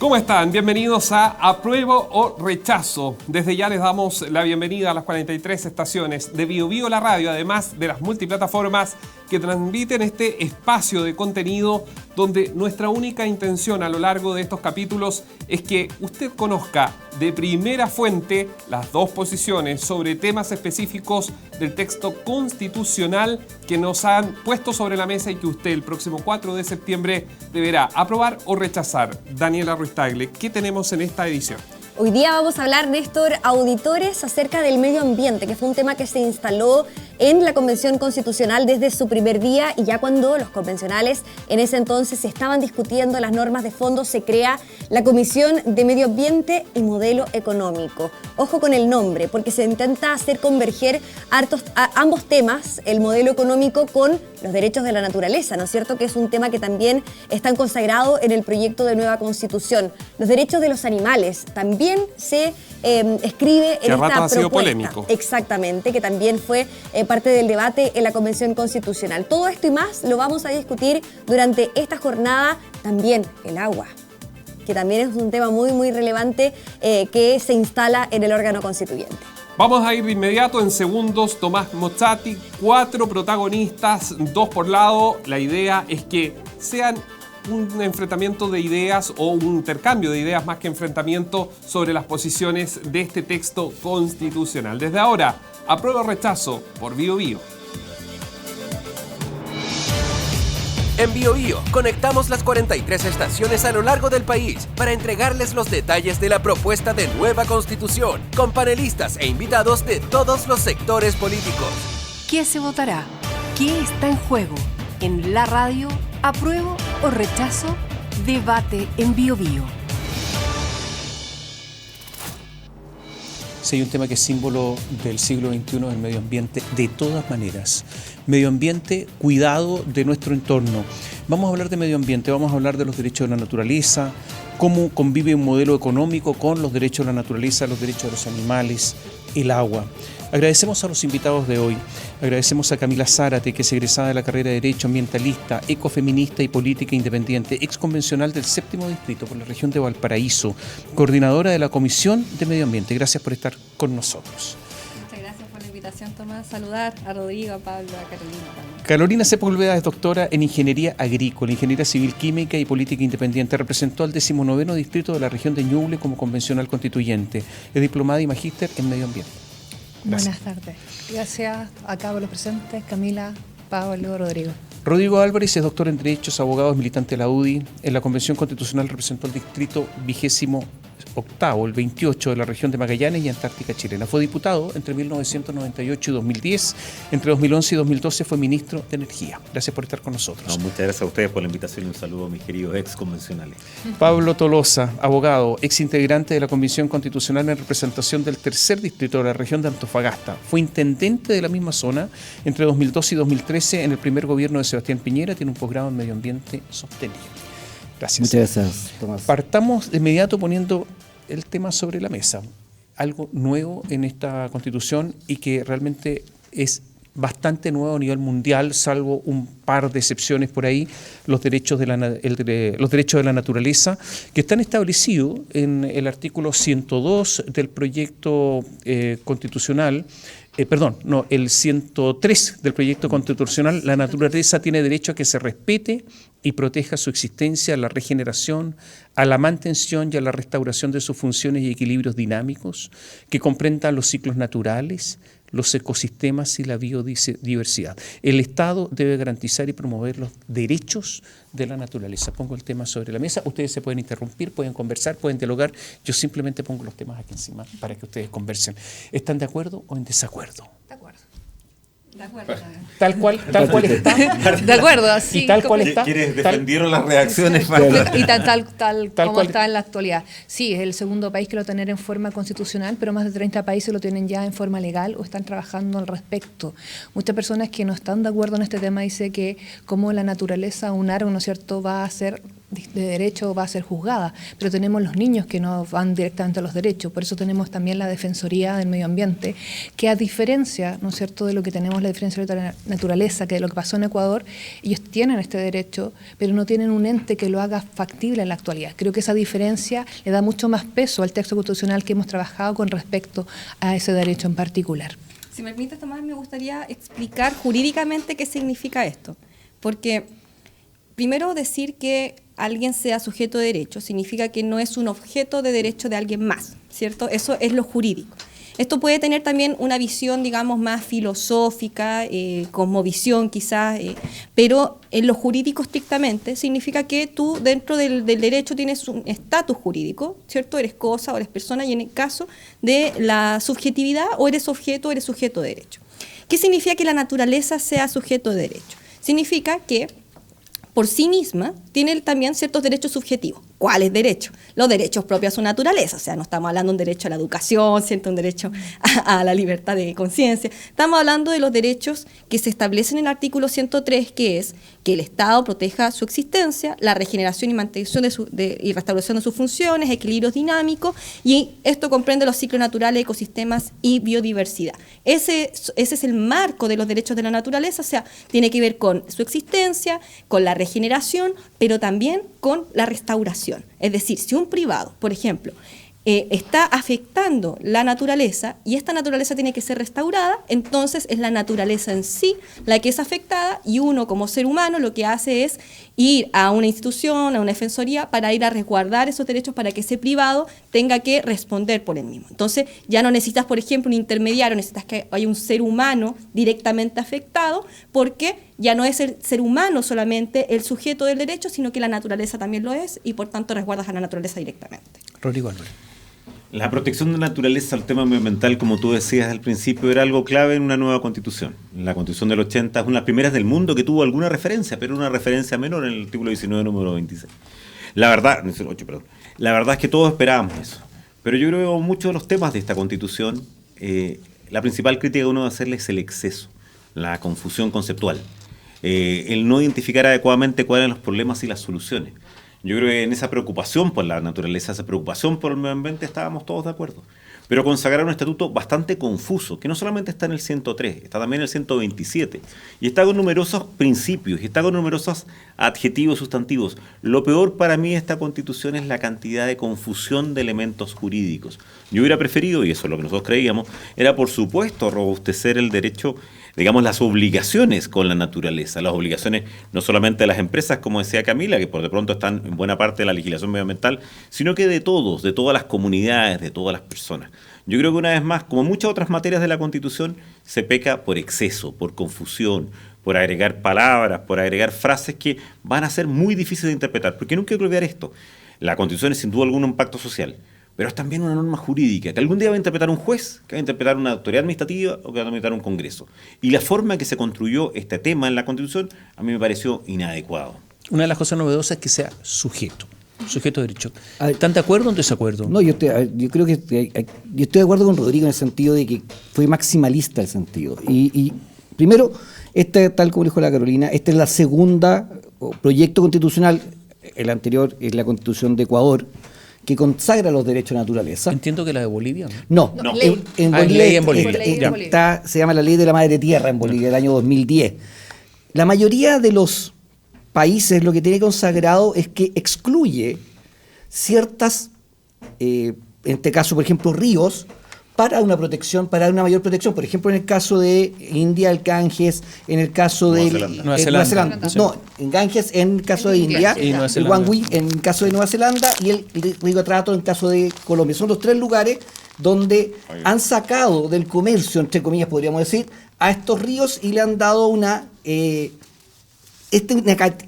¿Cómo están? Bienvenidos a Apruebo o Rechazo. Desde ya les damos la bienvenida a las 43 estaciones de BioBio la radio, además de las multiplataformas que transmiten este espacio de contenido donde nuestra única intención a lo largo de estos capítulos es que usted conozca de primera fuente las dos posiciones sobre temas específicos del texto constitucional que nos han puesto sobre la mesa y que usted el próximo 4 de septiembre deberá aprobar o rechazar. Daniela Ruiz Tagle, ¿qué tenemos en esta edición? Hoy día vamos a hablar, Néstor, auditores acerca del medio ambiente, que fue un tema que se instaló en la Convención Constitucional desde su primer día, y ya cuando los convencionales en ese entonces estaban discutiendo las normas de fondo, se crea la Comisión de Medio Ambiente y Modelo Económico. Ojo con el nombre, porque se intenta hacer converger ambos temas, el modelo económico con los derechos de la naturaleza, ¿no es cierto? Que es un tema que también está consagrado en el proyecto de nueva Constitución. Los derechos de los animales también se escribe en esta propuesta. Ha sido polémico. Exactamente, que también fue parte del debate en la Convención Constitucional. Todo esto y más lo vamos a discutir durante esta jornada. También el agua, que también es un tema muy relevante que se instala en el órgano constituyente. Vamos a ir de inmediato en segundos. Tomás Mozzati, 4 protagonistas, 2 por lado. La idea es que sean un enfrentamiento de ideas o un intercambio de ideas más que enfrentamiento sobre las posiciones de este texto constitucional. Desde ahora, apruebo o rechazo por BioBio. En BioBio conectamos las 43 estaciones a lo largo del país para entregarles los detalles de la propuesta de nueva Constitución con panelistas e invitados de todos los sectores políticos. ¿Qué se votará? ¿Qué está en juego? En la radio, apruebo o rechazo, debate en BioBio. Si hay un tema que es símbolo del siglo XXI, el medio ambiente, de todas maneras. Medio ambiente, cuidado de nuestro entorno. Vamos a hablar de medio ambiente, vamos a hablar de los derechos de la naturaleza, cómo convive un modelo económico con los derechos de la naturaleza, los derechos de los animales, el agua. Agradecemos a los invitados de hoy. Agradecemos a Camila Zárate, que es egresada de la carrera de Derecho, ambientalista, ecofeminista y política independiente, exconvencional del 7º Distrito por la región de Valparaíso, coordinadora de la Comisión de Medio Ambiente. Gracias por estar con nosotros. Muchas gracias por la invitación, Tomás. Saludar a Rodrigo, a Pablo, a Carolina también. Carolina Sepúlveda es doctora en Ingeniería Agrícola, Ingeniería Civil Química y Política Independiente. Representó al 19º Distrito de la región de Ñuble como convencional constituyente. Es diplomada y magíster en Medio Ambiente. Gracias. Buenas tardes. Gracias a cada uno de los presentes, Camila, Pablo, Rodrigo. Rodrigo Álvarez es doctor en Derechos, abogado, es militante de la UDI. En la Convención Constitucional representó el distrito 28º, el 28 de la región de Magallanes y Antártica chilena. Fue diputado entre 1998 y 2010. Entre 2011 y 2012 fue ministro de Energía. Gracias por estar con nosotros. Muchas gracias a ustedes por la invitación y un saludo a mis queridos ex convencionales. Pablo Tolosa, abogado, ex integrante de la Convención Constitucional en representación del 3er Distrito de la región de Antofagasta. Fue intendente de la misma zona entre 2012 y 2013 en el primer gobierno de Sebastián Piñera. Tiene un posgrado en Medio Ambiente Sostenible. Gracias. Muchas gracias, Tomás. Partamos de inmediato poniendo el tema sobre la mesa. Algo nuevo en esta Constitución y que realmente es bastante nuevo a nivel mundial, salvo un par de excepciones por ahí, los derechos de la naturaleza, que están establecidos en el artículo 102 del proyecto constitucional. El 103 del proyecto constitucional. La naturaleza tiene derecho a que se respete y proteja su existencia, a la regeneración, a la mantención y a la restauración de sus funciones y equilibrios dinámicos, que comprendan los ciclos naturales, los ecosistemas y la biodiversidad. El Estado debe garantizar y promover los derechos de la naturaleza. Pongo el tema sobre la mesa, ustedes se pueden interrumpir, pueden conversar, pueden dialogar, yo simplemente pongo los temas aquí encima para que ustedes conversen. ¿Están de acuerdo o en desacuerdo? De acuerdo. De acuerdo. Tal cual está. De acuerdo, así. ¿Y tal cual está? ¿Quieres defender las reacciones? Y tal como está en la actualidad. Sí, es el segundo país que lo tiene en forma constitucional, pero más de 30 países lo tienen ya en forma legal o están trabajando al respecto. Muchas personas que no están de acuerdo en este tema dicen que como la naturaleza, un árbol, ¿no es cierto?, va a ser de derecho va a ser juzgada, pero tenemos los niños que no van directamente a los derechos, por eso tenemos también la Defensoría del Medio Ambiente, que a diferencia, ¿no es cierto?, de lo que tenemos la diferencia de la naturaleza, que de lo que pasó en Ecuador, ellos tienen este derecho, pero no tienen un ente que lo haga factible en la actualidad. Creo que esa diferencia le da mucho más peso al texto constitucional que hemos trabajado con respecto a ese derecho en particular. Si me permites, Tomás, me gustaría explicar jurídicamente qué significa esto, porque primero decir que alguien sea sujeto de derecho significa que no es un objeto de derecho de alguien más, ¿cierto? Eso es lo jurídico. Esto puede tener también una visión, digamos, más filosófica, cosmovisión quizás, pero en lo jurídico estrictamente significa que tú dentro del derecho tienes un estatus jurídico, ¿cierto? Eres cosa o eres persona, y en el caso de la subjetividad o eres objeto o eres sujeto de derecho. ¿Qué significa que la naturaleza sea sujeto de derecho? Significa que por sí misma tiene también ciertos derechos subjetivos. ¿Cuáles derechos? Los derechos propios a su naturaleza, o sea, no estamos hablando de un derecho a la educación, ¿cierto?, un derecho a la libertad de conciencia. Estamos hablando de los derechos que se establecen en el artículo 103, que es que el Estado proteja su existencia, la regeneración y mantención y restauración de sus funciones, equilibrios dinámicos, y esto comprende los ciclos naturales, ecosistemas y biodiversidad. Ese es el marco de los derechos de la naturaleza, o sea, tiene que ver con su existencia, con la regeneración, pero también con la restauración. Es decir, si un privado, por ejemplo, está afectando la naturaleza y esta naturaleza tiene que ser restaurada, entonces es la naturaleza en sí la que es afectada, y uno como ser humano lo que hace es ir a una institución, a una defensoría, para ir a resguardar esos derechos para que ese privado tenga que responder por él mismo. Entonces ya no necesitas, por ejemplo, un intermediario, necesitas que haya un ser humano directamente afectado, porque ya no es el ser humano solamente el sujeto del derecho, sino que la naturaleza también lo es, y por tanto resguardas a la naturaleza directamente. Rodrigo Álvarez. La protección de la naturaleza, el tema medioambiental, como tú decías al principio, era algo clave en una nueva constitución. La constitución del 80 es una de las primeras del mundo que tuvo alguna referencia, pero una referencia menor en el artículo 19, número 26. La verdad es que todos esperábamos eso. Pero yo creo que muchos de los temas de esta constitución, la principal crítica que uno va a hacerle es el exceso, la confusión conceptual, el no identificar adecuadamente cuáles son los problemas y las soluciones. Yo creo que en esa preocupación por la naturaleza, esa preocupación por el medio ambiente, estábamos todos de acuerdo. Pero consagrar un estatuto bastante confuso, que no solamente está en el 103, está también en el 127, y está con numerosos principios, y está con numerosos adjetivos sustantivos. Lo peor para mí de esta constitución es la cantidad de confusión de elementos jurídicos. Yo hubiera preferido, y eso es lo que nosotros creíamos, era por supuesto robustecer el derecho, digamos, las obligaciones con la naturaleza, las obligaciones no solamente de las empresas, como decía Camila, que por de pronto están en buena parte de la legislación medioambiental, sino que de todos, de todas las comunidades, de todas las personas. Yo creo que una vez más, como en muchas otras materias de la Constitución, se peca por exceso, por confusión, por agregar palabras, por agregar frases que van a ser muy difíciles de interpretar, porque nunca hay que olvidar esto. La Constitución es sin duda alguna un pacto social, pero es también una norma jurídica que algún día va a interpretar un juez, que va a interpretar una autoridad administrativa o que va a interpretar un Congreso. Y la forma en que se construyó este tema en la Constitución a mí me pareció inadecuado. Una de las cosas novedosas es que sea sujeto de derecho. ¿Están de acuerdo o en desacuerdo? No, yo creo que yo estoy de acuerdo con Rodrigo en el sentido de que fue maximalista el sentido. Y primero, tal como dijo la Carolina, esta es la segunda proyecto constitucional, el anterior es la Constitución de Ecuador, que consagra los derechos de la naturaleza. Entiendo que la de Bolivia. No. Ley. Ley en Bolivia. Se llama la Ley de la Madre Tierra en Bolivia, del año 2010. La mayoría de los países lo que tiene consagrado es que excluye ciertas, en este caso, por ejemplo, ríos, para una protección, para una mayor protección. Por ejemplo, en el caso de India, el Ganges, en el caso de Nueva Zelanda. No, en Ganges en el caso de India, el Wangui en el caso de Nueva Zelanda y el río Atrato en el caso de Colombia. Son los tres lugares donde han sacado del comercio, entre comillas podríamos decir, a estos ríos y le han dado una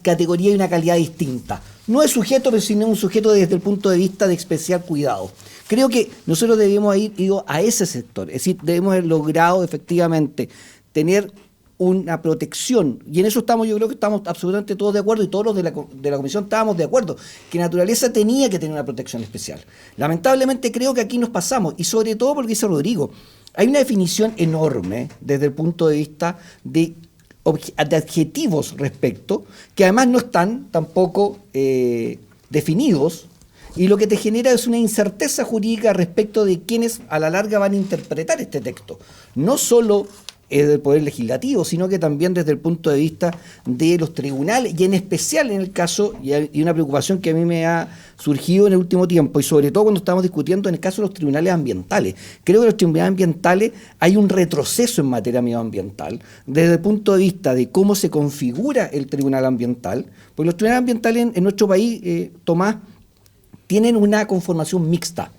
categoría y una calidad distinta. No es sujeto, pero sino un sujeto desde el punto de vista de especial cuidado. Creo que nosotros debemos haber ido a ese sector, es decir, debemos haber logrado efectivamente tener una protección, y en eso yo creo que estamos absolutamente todos de acuerdo, y todos los de la Comisión estábamos de acuerdo, que la naturaleza tenía que tener una protección especial. Lamentablemente creo que aquí nos pasamos, y sobre todo porque dice Rodrigo, hay una definición enorme desde el punto de vista de de adjetivos respecto, que además no están tampoco definidos, y lo que te genera es una incerteza jurídica respecto de quienes a la larga van a interpretar este texto. No solo del Poder Legislativo, sino que también desde el punto de vista de los tribunales, y en especial en el caso, y una preocupación que a mí me ha surgido en el último tiempo, y sobre todo cuando estamos discutiendo en el caso de los tribunales ambientales. Creo que en los tribunales ambientales hay un retroceso en materia medioambiental, desde el punto de vista de cómo se configura el tribunal ambiental, porque los tribunales ambientales en nuestro país, Tomás, tienen una conformación mixta.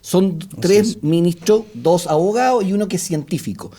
Son 3 ministros, 2 abogados y uno que es científico.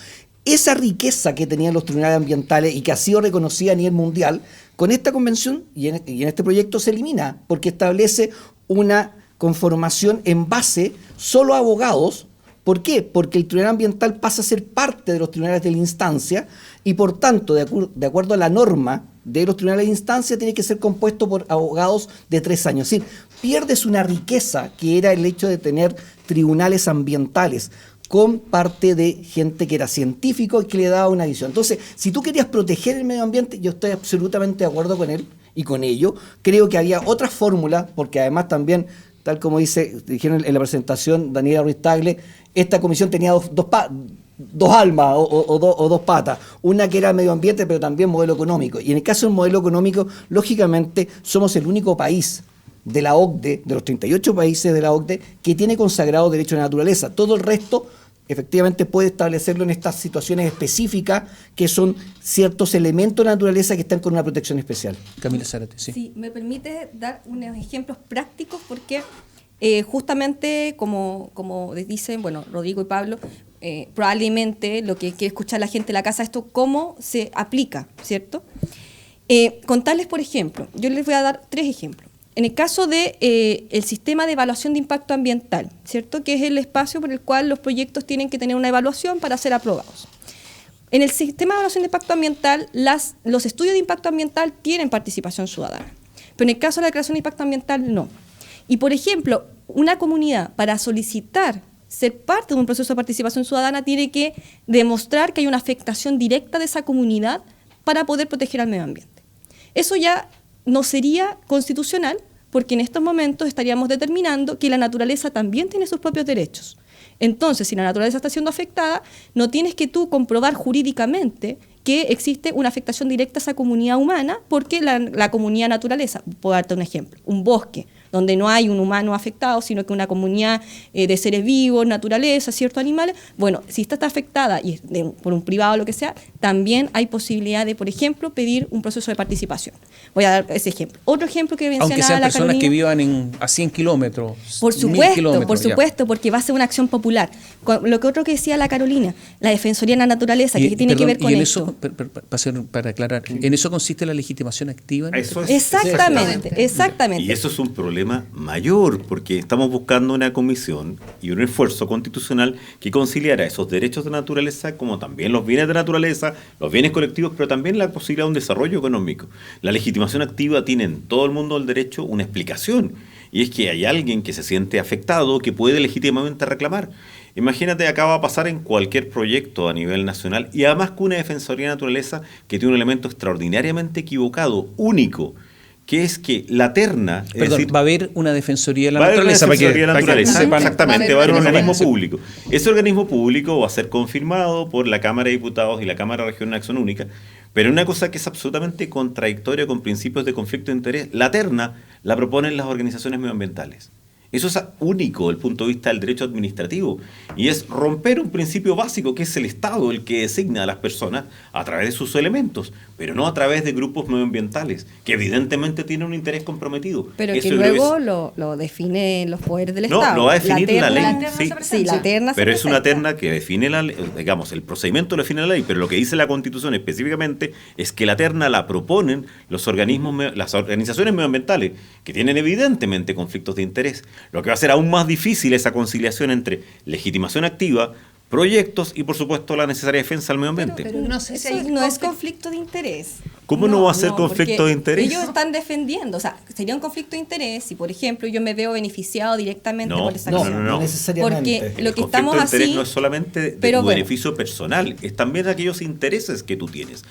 Esa riqueza que tenían los tribunales ambientales y que ha sido reconocida a nivel mundial, con esta convención y en este proyecto se elimina, porque establece una conformación en base solo a abogados. ¿Por qué? Porque el tribunal ambiental pasa a ser parte de los tribunales de la instancia y por tanto, de acuerdo a la norma de los tribunales de instancia, tiene que ser compuesto por abogados de 3 años. Es decir, pierdes una riqueza que era el hecho de tener tribunales ambientales con parte de gente que era científico y que le daba una visión. Entonces, si tú querías proteger el medio ambiente, yo estoy absolutamente de acuerdo con él y con ello. Creo que había otras fórmulas, porque además también, tal como dijeron en la presentación Daniela Ruiz Tagle, esta comisión tenía dos almas o 2 patas. Una que era medio ambiente, pero también modelo económico. Y en el caso del modelo económico, lógicamente, somos el único país de la OCDE, de los 38 países de la OCDE, que tiene consagrado derecho a la naturaleza. Todo el resto efectivamente puede establecerlo en estas situaciones específicas que son ciertos elementos de la naturaleza que están con una protección especial. Camila Zárate, sí. Sí, me permite dar unos ejemplos prácticos porque justamente como dicen, bueno, Rodrigo y Pablo, probablemente lo que quiere escuchar la gente en la casa, esto cómo se aplica, ¿cierto? Contarles, por ejemplo, yo les voy a dar 3 ejemplos. En el caso de el sistema de evaluación de impacto ambiental, ¿cierto? Que es el espacio por el cual los proyectos tienen que tener una evaluación para ser aprobados. En el sistema de evaluación de impacto ambiental, los estudios de impacto ambiental tienen participación ciudadana, pero en el caso de la declaración de impacto ambiental, no. Y, por ejemplo, una comunidad para solicitar ser parte de un proceso de participación ciudadana tiene que demostrar que hay una afectación directa de esa comunidad para poder proteger al medio ambiente. Eso ya no sería constitucional, porque en estos momentos estaríamos determinando que la naturaleza también tiene sus propios derechos. Entonces, si la naturaleza está siendo afectada, no tienes que tú comprobar jurídicamente que existe una afectación directa a esa comunidad humana, porque la comunidad naturaleza, puedo darte un ejemplo, un bosque, donde no hay un humano afectado, sino que una comunidad de seres vivos, naturaleza, ciertos animales, bueno, si esta está afectada y por un privado o lo que sea, también hay posibilidad de, por ejemplo, pedir un proceso de participación. Voy a dar ese ejemplo. Otro ejemplo que mencionaba aunque sean la personas Carolina, que vivan a 100 kilómetros, por 1000 kilómetros, por supuesto, porque va a ser una acción popular. Lo que otro que decía la Carolina, la Defensoría de la Naturaleza, que tiene que ver con esto. Para aclarar, ¿en eso consiste la legitimación activa? Eso es, exactamente. Y eso es un problema mayor, porque estamos buscando una comisión y un esfuerzo constitucional que conciliara esos derechos de naturaleza como también los bienes de naturaleza, los bienes colectivos, pero también la posibilidad de un desarrollo económico. La legitimación activa tiene en todo el mundo del derecho una explicación, y es que hay alguien que se siente afectado que puede legítimamente reclamar. Imagínate, acá va a pasar en cualquier proyecto a nivel nacional, y además con una Defensoría de Naturaleza que tiene un elemento extraordinariamente equivocado, único, que es que la terna... va a haber una Defensoría de la Naturaleza. Va a haber una Defensoría de la Naturaleza, exactamente, va a haber un organismo sí. público. Ese organismo público va a ser confirmado por la Cámara de Diputados y la Cámara Regional de Acción Única, pero una cosa que es absolutamente contradictoria con principios de conflicto de interés, la terna la proponen las organizaciones medioambientales. Eso es único desde el punto de vista del derecho administrativo y es romper un principio básico que es el Estado el que designa a las personas a través de sus elementos, pero no a través de grupos medioambientales que evidentemente tienen un interés comprometido. Pero eso que luego lo definen los poderes del Estado. No, lo va a definir la ley. Sí, la terna pero es una terna que define la ley, digamos, el procedimiento lo define la ley, pero lo que dice la Constitución específicamente es que la terna la proponen los organismos, las organizaciones medioambientales que tienen evidentemente conflictos de interés. Lo que va a hacer aún más difícil esa conciliación entre legitimación activa proyectos y, por supuesto, la necesaria defensa del medio ambiente. Pero no sé si Eso hay no es conflicto de interés. ¿Cómo no va a ser conflicto porque de interés? Ellos están defendiendo, o sea, sería un conflicto de interés si, por ejemplo, yo me veo beneficiado directamente por esa acción. No necesariamente. Porque lo que El estamos conflicto de interés así, no es solamente de pero tu bueno. beneficio personal, es también de aquellos intereses que tú tienes.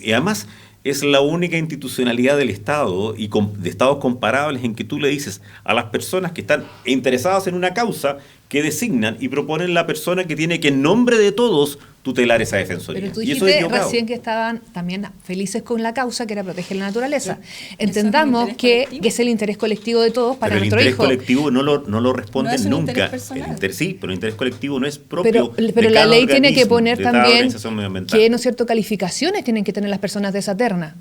Y además es la única institucionalidad del Estado y de estados comparables en que tú le dices a las personas que están interesadas en una causa que designan y proponen la persona que tiene que, en nombre de todos, tutelar esa defensoría. Pero tú Y eso es dijiste equivocado. recién que estaban también felices con la causa, que era proteger la naturaleza. Sí. Entendamos Eso es un interés que colectivo. es el interés colectivo de todos para Pero el nuestro interés hijo. colectivo no lo responden No es un nunca. interés personal. Sí, pero el interés colectivo no es propio. Pero de la cada ley tiene que organismo, poner de cada también organización medioambiental. que, ¿no es cierto?, calificaciones tienen que tener las personas de esa terna.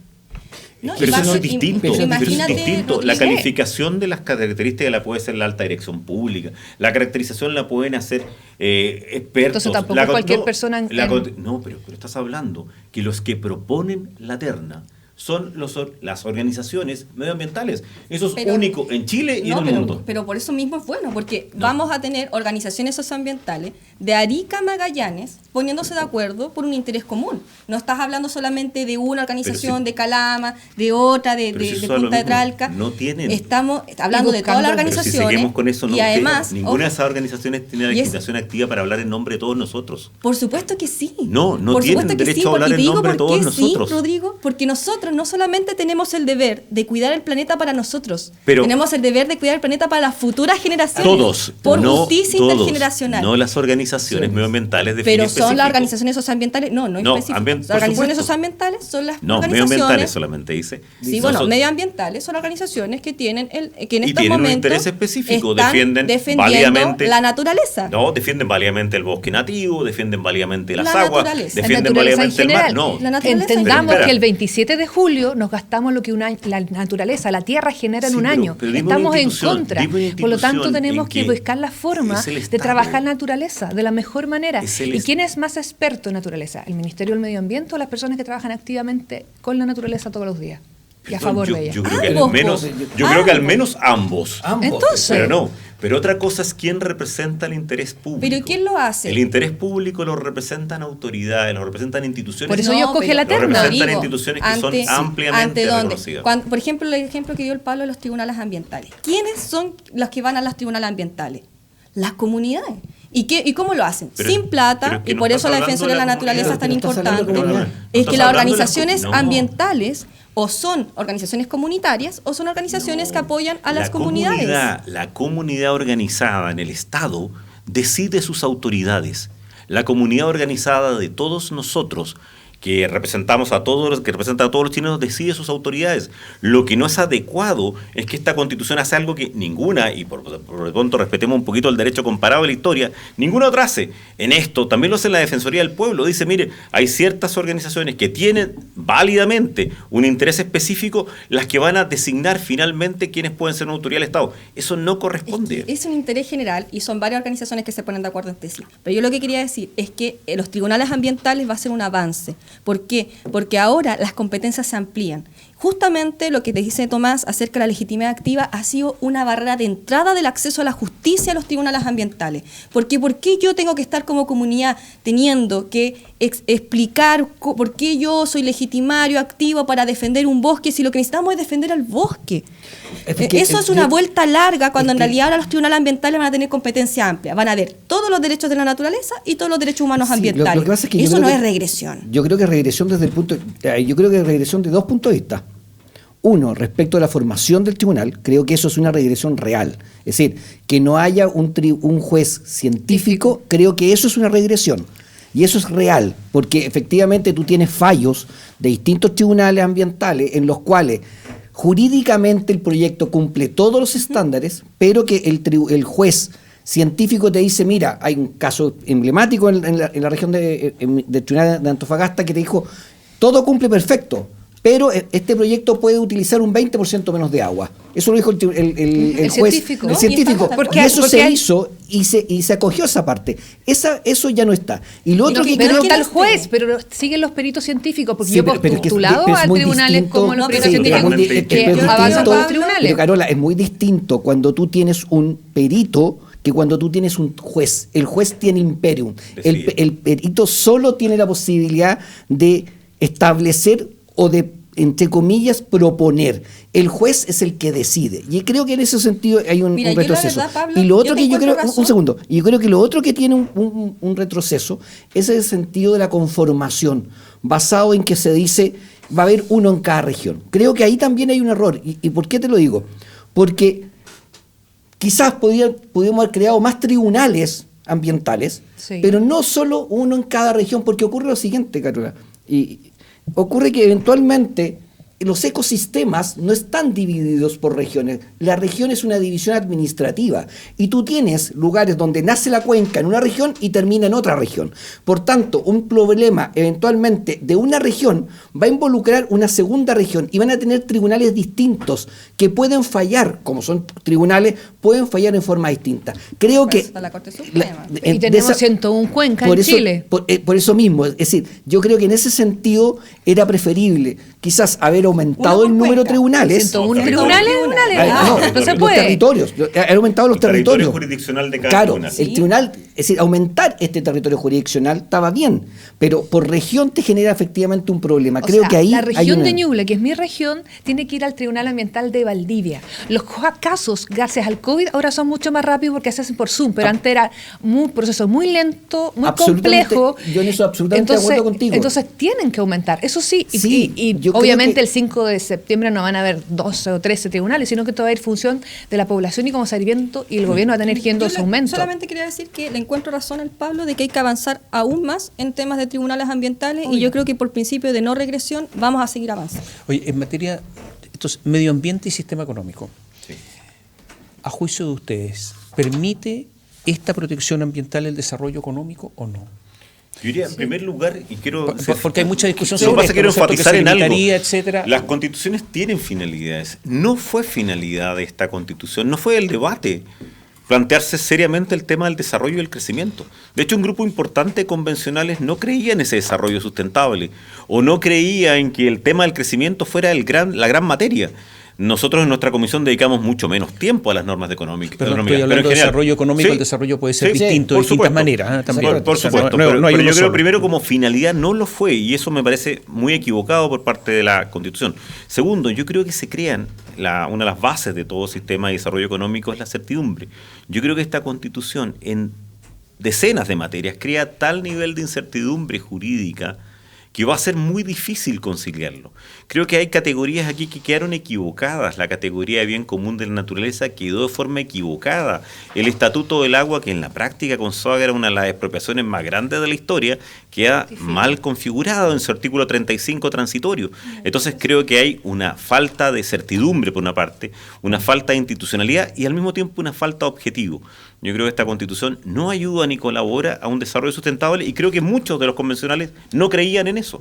No, Pero y eso bajo- es distinto, pero pero eso es imagínate, distinto. La Rodrigo, calificación de las características la puede hacer la alta dirección pública. La caracterización la pueden hacer expertos. Entonces tampoco La con- cualquier no, persona la con- No, pero estás hablando que los que proponen la terna son las organizaciones medioambientales. Eso es Pero- único en Chile y en el mundo. pero por eso mismo es bueno, porque vamos a tener organizaciones socioambientales de Arica a Magallanes poniéndose de acuerdo por un interés común. No estás hablando solamente de una organización Pero si- de Calama, de otra, de Pero si eso es Punta lo de mismo, Tralca. no tienen. Estamos hablando de todas las buscando- Pero si organizaciones. seguimos con eso, no, y además, ninguna de ojo, esas organizaciones tiene la y es- legislación activa para hablar en nombre de todos nosotros. por supuesto que sí. No Por tienen supuesto que derecho sí, a hablar porque en te digo nombre de por todos qué nosotros. Sí, Rodrigo, porque nosotros no solamente tenemos el deber de cuidar el planeta para nosotros, Pero- tenemos el deber de cuidar el planeta para las futuras generaciones. Todos, por no justicia todos, intergeneracional. no las organizaciones medioambientales de Pero fin son las específico. organizaciones socioambientales, no No, específico. por Las organizaciones supuesto. socioambientales son las No, organizaciones. medioambientales solamente dice. Sí, No bueno, son- medioambientales son organizaciones que tienen que en Y estos tienen un momentos interés específico, están defienden defendiendo válidamente la naturaleza. No, defienden válidamente el bosque nativo, defienden válidamente las La aguas, naturaleza. defienden La naturaleza en válidamente el mar. general. No, La naturaleza Entendamos Pero espera. que el 27 de julio nos gastamos lo que la naturaleza, la tierra genera en Sí, un pero- año. pero dime una Estamos en institución, contra. dime una Por lo tanto, institución tenemos en que que buscar la forma es el de Estado. trabajar la naturaleza de la mejor manera. Es el ¿Y est- quién es más experto en naturaleza? ¿El Ministerio del Medio Ambiente o las personas que trabajan activamente con la naturaleza todos los días? Y a Perdón, favor yo, de ella. yo creo que al Ambos, menos, po. yo creo que al menos ambos. Entonces, Pero no. Pero otra cosa es quién representa el interés público. ¿Pero quién lo hace? El interés público lo representan autoridades, lo representan instituciones. Por eso yo escogí la Lo terna. representan Digo, instituciones que son ampliamente ¿ante dónde? reconocidas. Por ejemplo, el ejemplo que dio el Pablo de los tribunales ambientales. ¿Quiénes son los que van a los tribunales ambientales? Las comunidades. ¿Y cómo lo hacen? Pero- Sin plata, pero es que y no por estás eso la hablando Defensoría de la de la Naturaleza es tan comunidad, pero estás hablando importante. de comunidad. Es No que estás las hablando de la organizaciones comunidad. ambientales o son organizaciones comunitarias o son organizaciones que apoyan a las comunidades. La comunidad organizada en el Estado decide sus autoridades. La comunidad organizada de todos nosotros, que representamos a todos, que representa a todos los chilenos, decide sus autoridades. Lo que no es adecuado es que esta Constitución hace algo que ninguna, y por lo tanto respetemos un poquito el derecho comparado de la historia, ninguna otra hace. En esto también lo hace la Defensoría del Pueblo. Dice, mire, hay ciertas organizaciones que tienen válidamente un interés específico, las que van a designar finalmente quiénes pueden ser una autoridad del Estado. Eso no corresponde. Es un interés general y son varias organizaciones que se ponen de acuerdo entre sí. Pero yo lo que quería decir es que los tribunales ambientales va a ser un avance. ¿Por qué? Porque ahora las competencias se amplían. Justamente lo que te dice Tomás acerca de la legitimidad activa ha sido una barrera de entrada del acceso a la justicia a los tribunales ambientales. Porque ¿por qué yo tengo que estar como comunidad teniendo que explicar por qué yo soy legitimario activo para defender un bosque si lo que necesitamos es defender al bosque? Eso es una vuelta larga cuando en realidad ahora los tribunales ambientales van a tener competencia amplia. Van a ver todos los derechos de la naturaleza y todos los derechos humanos Sí, ambientales. lo que pasa es que yo eso creo no que- es regresión. Yo creo que regresión yo creo que regresión de dos puntos de vista. Uno, respecto a la formación del tribunal, creo que eso es una regresión real. Es decir, que no haya un juez científico, creo que eso es una regresión. Y eso es real, porque efectivamente tú tienes fallos de distintos tribunales ambientales en los cuales jurídicamente el proyecto cumple todos los estándares, pero que el juez científico te dice, mira, hay un caso emblemático en la región del Tribunal de Antofagasta que te dijo, todo cumple perfecto, pero este proyecto puede utilizar un 20% menos de agua. Eso lo dijo el juez. científico, El ¿no? científico. Y Y eso porque se hay- hizo y se acogió esa parte. Eso ya no está. Y lo otro que pero creo no que... está el juez, pero siguen los peritos científicos, porque Sí, yo he pero es que es postulado pero es a muy tribunales distinto. como los No, peritos sí, científicos pero es que muy avanzan distinto. con los tribunales. Pero Carola, es muy distinto cuando tú tienes un perito que cuando tú tienes un juez, el juez tiene imperium, el perito solo tiene la posibilidad de establecer o de, entre comillas, proponer. El juez es el que decide. Y creo que en ese sentido hay un retroceso. Verdad, Pablo, y lo otro que yo creo, razón. un segundo, y yo creo que lo otro que tiene un retroceso es el sentido de la conformación, basado en que se dice va a haber uno en cada región. Creo que ahí también hay un error. ¿Y por qué te lo digo? Porque quizás podríamos haber creado más tribunales ambientales, Sí. pero no solo uno en cada región, porque ocurre lo siguiente, Carola, y ocurre que eventualmente los ecosistemas no están divididos por regiones. La región es una división administrativa y tú tienes lugares donde nace la cuenca en una región y termina en otra región. Por tanto, un problema eventualmente de una región va a involucrar una segunda región y van a tener tribunales distintos que pueden fallar, como son tribunales, pueden fallar en forma distinta. Creo que... Está la Corte Suprema. Y tenemos 101 cuencas en Chile. Por eso mismo, es decir, yo creo que en ese sentido era preferible quizás haber aumentado el número de tribunales. 101 tribunales, no se los puede. territorios, haber aumentado los territorios. El territorio jurisdiccional de cada Claro, tribunal. el tribunal, es decir, aumentar este territorio jurisdiccional estaba bien, pero por región te genera efectivamente un problema. O Creo sea, que ahí la hay región una... de Ñuble, que es mi región, tiene que ir al Tribunal Ambiental de Valdivia. Los casos, gracias al COVID, ahora son mucho más rápidos porque se hacen por Zoom, pero antes era un proceso muy lento, muy Absolutamente, complejo. yo en eso absolutamente de acuerdo contigo. Entonces tienen que aumentar, eso sí. Sí, y yo creo obviamente que- el 5 de septiembre no van a haber 12 o 13 tribunales, sino que todo va a ir en función de la población y cómo se va a ir viendo, y el gobierno va a tener que ir viendo Yo ese aumento. solamente quería decir que le encuentro razón al Pablo de que hay que avanzar aún más en temas de tribunales ambientales y yo creo que por principio de no regresión vamos a seguir avanzando. Oye, en materia, entonces, medio ambiente y sistema económico, Sí. a juicio de ustedes, ¿permite esta protección ambiental el desarrollo económico o no? Yo diría, en primer lugar, y quiero... Porque hay mucha discusión Lo que sobre pasa es esto, que quiero ¿no es cierto? enfatizar Que se en algo. limitaría, etcétera. Las constituciones tienen finalidades. No fue finalidad de esta constitución, no fue el debate plantearse seriamente el tema del desarrollo y el crecimiento. De hecho, un grupo importante de convencionales no creía en ese desarrollo sustentable o no creía en que el tema del crecimiento fuera la gran materia. Nosotros en nuestra comisión dedicamos mucho menos tiempo a las normas de economía. Pero no economía, estoy hablando en de general. desarrollo económico, Sí, el desarrollo puede ser sí, distinto, de por distintas supuesto. maneras también. Por O sea, supuesto, no hay pero uno yo creo solo. primero como finalidad no lo fue y eso me parece muy equivocado por parte de la Constitución. Segundo, yo creo que se crean, una de las bases de todo sistema de desarrollo económico es la certidumbre. Yo creo que esta Constitución en decenas de materias crea tal nivel de incertidumbre jurídica que va a ser muy difícil conciliarlo. Creo que hay categorías aquí que quedaron equivocadas. La categoría de bien común de la naturaleza quedó de forma equivocada. El Estatuto del Agua, que en la práctica consagra una de las expropiaciones más grandes de la historia, queda mal configurado en su artículo 35 transitorio. Entonces creo que hay una falta de certidumbre por una parte, una falta de institucionalidad y al mismo tiempo una falta de objetivo. Yo creo que esta Constitución no ayuda ni colabora a un desarrollo sustentable y creo que muchos de los convencionales no creían en eso.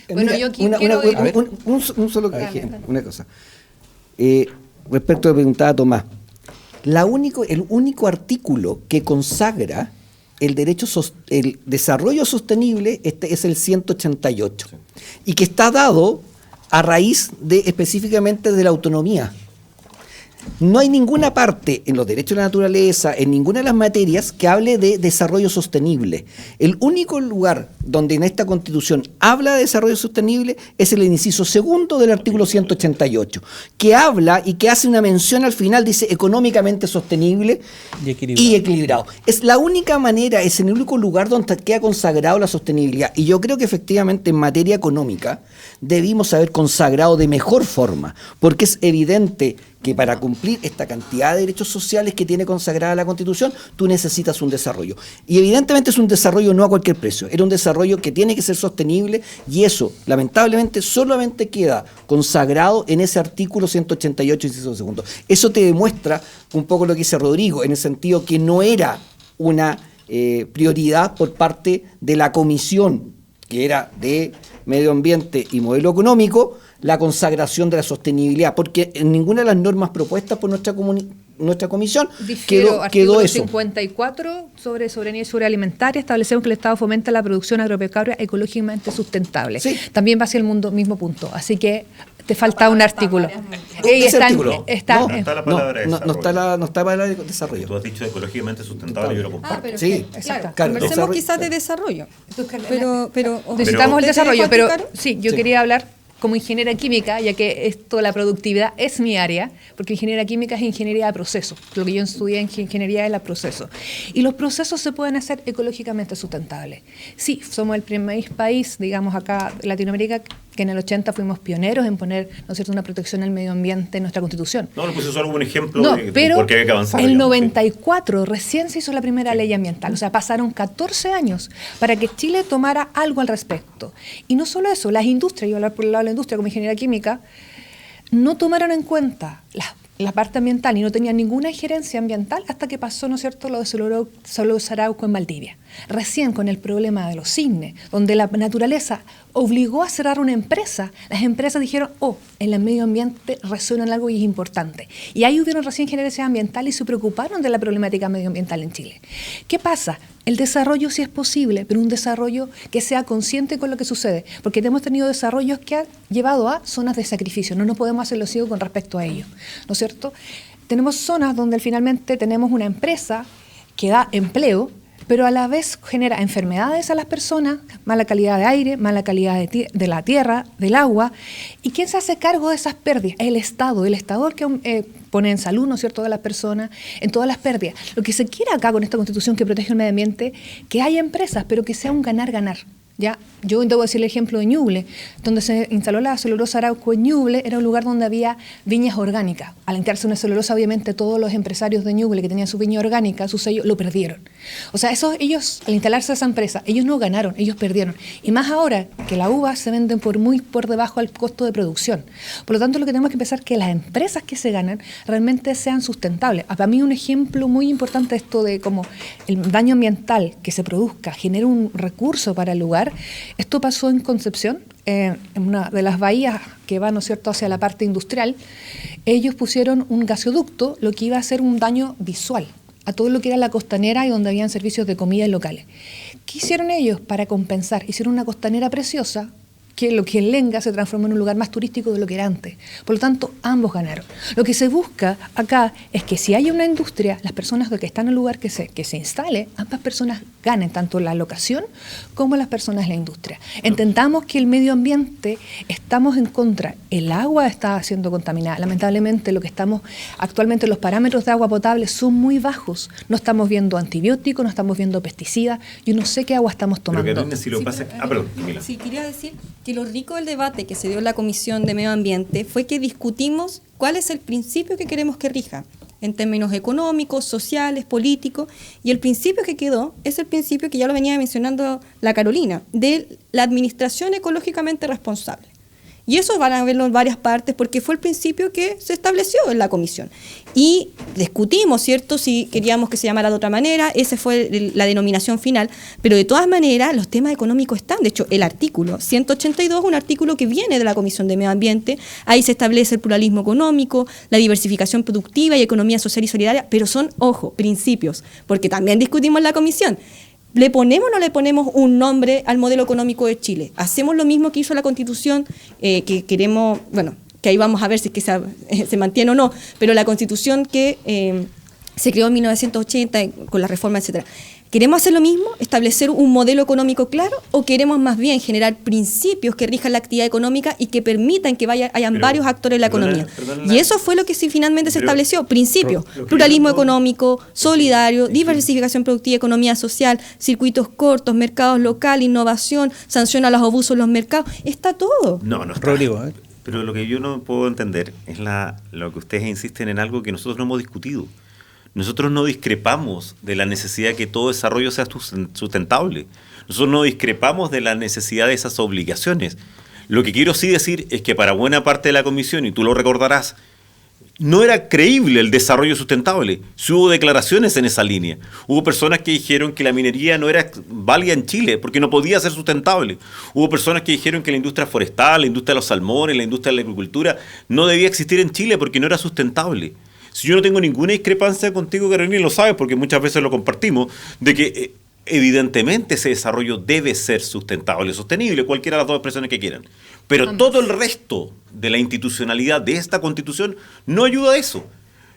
Bueno, Mira, yo quiero ir- un solo ejemplo, una cosa. Respecto a lo que preguntaba Tomás, el único artículo que consagra el desarrollo sostenible es el 188 y que está dado a raíz específicamente de la autonomía. No hay ninguna parte en los derechos de la naturaleza, en ninguna de las materias, que hable de desarrollo sostenible. El único lugar donde en esta Constitución habla de desarrollo sostenible es el inciso segundo del artículo 188, que habla y que hace una mención al final, dice económicamente sostenible y equilibrado. Es la única manera, es el único lugar donde queda consagrado la sostenibilidad. Y yo creo que efectivamente en materia económica debimos haber consagrado de mejor forma, porque es evidente que para cumplir esta cantidad de derechos sociales que tiene consagrada la Constitución, tú necesitas un desarrollo. Y evidentemente es un desarrollo no a cualquier precio, era un desarrollo que tiene que ser sostenible y eso, lamentablemente, solamente queda consagrado en ese artículo 188, inciso segundo. Eso te demuestra un poco lo que dice Rodrigo, en el sentido que no era una prioridad por parte de la comisión, que era de Medio Ambiente y Modelo Económico, la consagración de la sostenibilidad, porque en ninguna de las normas propuestas por nuestra comisión quedó eso. 54 sobre soberanía y seguridad alimentaria, establecemos que el Estado fomenta la producción agropecuaria ecológicamente sustentable. Sí. También va hacia el mundo mismo punto. Así que Te falta un artículo. ¿Dónde es el artículo? Está la palabra no está la palabra de desarrollo. Tú has dicho ecológicamente sustentable, yo lo comparto. pero Sí, claro, claro, conversemos desarrollo. quizás de desarrollo. Pero necesitamos el ¿te desarrollo, dejo pero explicar? sí, yo quería hablar como ingeniera química, ya que esto, la productividad es mi área, porque ingeniería química es ingeniería de procesos. Lo que yo estudié en ingeniería es el proceso. Y los procesos se pueden hacer ecológicamente sustentables. Sí, somos el primer país, digamos acá en Latinoamérica, que en el 80 fuimos pioneros en poner, ¿no es cierto?, una protección al medio ambiente en nuestra Constitución. No, lo puse solo como un ejemplo No, de pero por qué hay que avanzar. el digamos, 94 recién se hizo la primera ley ambiental, o sea, pasaron 14 años para que Chile tomara algo al respecto. Y no solo eso, las industrias, yo hablar por el lado de la industria como ingeniera química, no tomaron en cuenta la parte ambiental y no tenían ninguna injerencia ambiental hasta que pasó, ¿no es cierto?, lo de Sololz Arauco en Valdivia. Recién con el problema de los cisnes, donde la naturaleza obligó a cerrar una empresa, las empresas dijeron, en el medio ambiente resuena algo y es importante. Y ahí hubieron recién injerencia ambiental y se preocuparon de la problemática medioambiental en Chile. ¿Qué pasa? El desarrollo sí es posible, pero un desarrollo que sea consciente con lo que sucede, porque hemos tenido desarrollos que han llevado a zonas de sacrificio, no nos podemos hacerlo ciego con respecto a ello, ¿no es cierto? Tenemos zonas donde finalmente tenemos una empresa que da empleo, pero a la vez genera enfermedades a las personas, mala calidad de aire, mala calidad de la tierra, del agua. ¿Y quién se hace cargo de esas pérdidas? El Estado el que pone en salud, ¿no es cierto?, de las personas, en todas las pérdidas. Lo que se quiere acá con esta Constitución que protege el medio ambiente, que haya empresas, pero que sea un ganar-ganar. ¿Ya? Yo debo decir el ejemplo de Ñuble, donde se instaló la celulosa Arauco en Ñuble, era un lugar donde había viñas orgánicas. Al instalarse una celulosa, obviamente todos los empresarios de Ñuble que tenían su viña orgánica, su sello, lo perdieron. O sea, ellos, al instalarse esa empresa, ellos no ganaron, ellos perdieron. Y más ahora que la uva se venden muy por debajo del costo de producción. Por lo tanto, lo que tenemos que pensar es que las empresas que se ganan realmente sean sustentables. Para mí un ejemplo muy importante de esto de cómo el daño ambiental que se produzca genera un recurso para el lugar. Esto pasó en Concepción, en una de las bahías que va, ¿no es cierto?, hacia la parte industrial. Ellos pusieron un gasoducto, lo que iba a hacer un daño visual a todo lo que era la costanera y donde habían servicios de comida locales. ¿Qué hicieron ellos para compensar? Hicieron una costanera preciosa, que lo que en Lenga se transformó en un lugar más turístico de lo que era antes. Por lo tanto, ambos ganaron. Lo que se busca acá es que si hay una industria, las personas que están en el lugar que se instale, ambas personas ganen, tanto la locación como las personas de la industria. Entendamos que el medio ambiente estamos en contra. El agua está siendo contaminada. Lamentablemente, lo que estamos actualmente, los parámetros de agua potable son muy bajos. No estamos viendo antibióticos, no estamos viendo pesticidas. Yo no sé qué agua estamos tomando. Pero que si lo pasa... perdón, Camila. Sí, quería decir que lo rico del debate que se dio en la Comisión de Medio Ambiente fue que discutimos cuál es el principio que queremos que rija en términos económicos, sociales, políticos, y el principio que quedó es el principio que ya lo venía mencionando la Carolina, de la administración ecológicamente responsable. Y eso van a verlo en varias partes porque fue el principio que se estableció en la comisión. Y discutimos, ¿cierto?, si queríamos que se llamara de otra manera, esa fue la denominación final, pero de todas maneras los temas económicos están. De hecho, el artículo 182 es un artículo que viene de la Comisión de Medio Ambiente, ahí se establece el pluralismo económico, la diversificación productiva y economía social y solidaria, pero son, ojo, principios, porque también discutimos en la comisión. ¿Le ponemos o no le ponemos un nombre al modelo económico de Chile? Hacemos lo mismo que hizo la Constitución, que queremos, bueno, que ahí vamos a ver si es que se mantiene o no, pero la Constitución que se creó en 1980 con la reforma, etcétera. ¿Queremos hacer lo mismo? ¿Establecer un modelo económico claro? ¿O queremos más bien generar principios que rijan la actividad económica y que permitan que hayan varios actores en la economía? Y eso fue lo que finalmente se estableció. Principios: pluralismo económico, solidario, diversificación productiva, economía social, circuitos cortos, mercados locales, innovación, sanción a los abusos en los mercados. Está todo. No está. Rodrigo, Pero lo que yo no puedo entender es lo que ustedes insisten en algo que nosotros no hemos discutido. Nosotros no discrepamos de la necesidad de que todo desarrollo sea sustentable. Nosotros no discrepamos de la necesidad de esas obligaciones. Lo que quiero sí decir es que para buena parte de la comisión, y tú lo recordarás, no era creíble el desarrollo sustentable. Sí hubo declaraciones en esa línea. Hubo personas que dijeron que la minería no era válida en Chile porque no podía ser sustentable. Hubo personas que dijeron que la industria forestal, la industria de los salmones, la industria de la agricultura no debía existir en Chile porque no era sustentable. Si yo no tengo ninguna discrepancia contigo, Carolina, y lo sabes porque muchas veces lo compartimos, de que Evidentemente ese desarrollo debe ser sustentable, sostenible, cualquiera de las dos expresiones que quieran. Pero todo el resto de la institucionalidad de esta Constitución no ayuda a eso.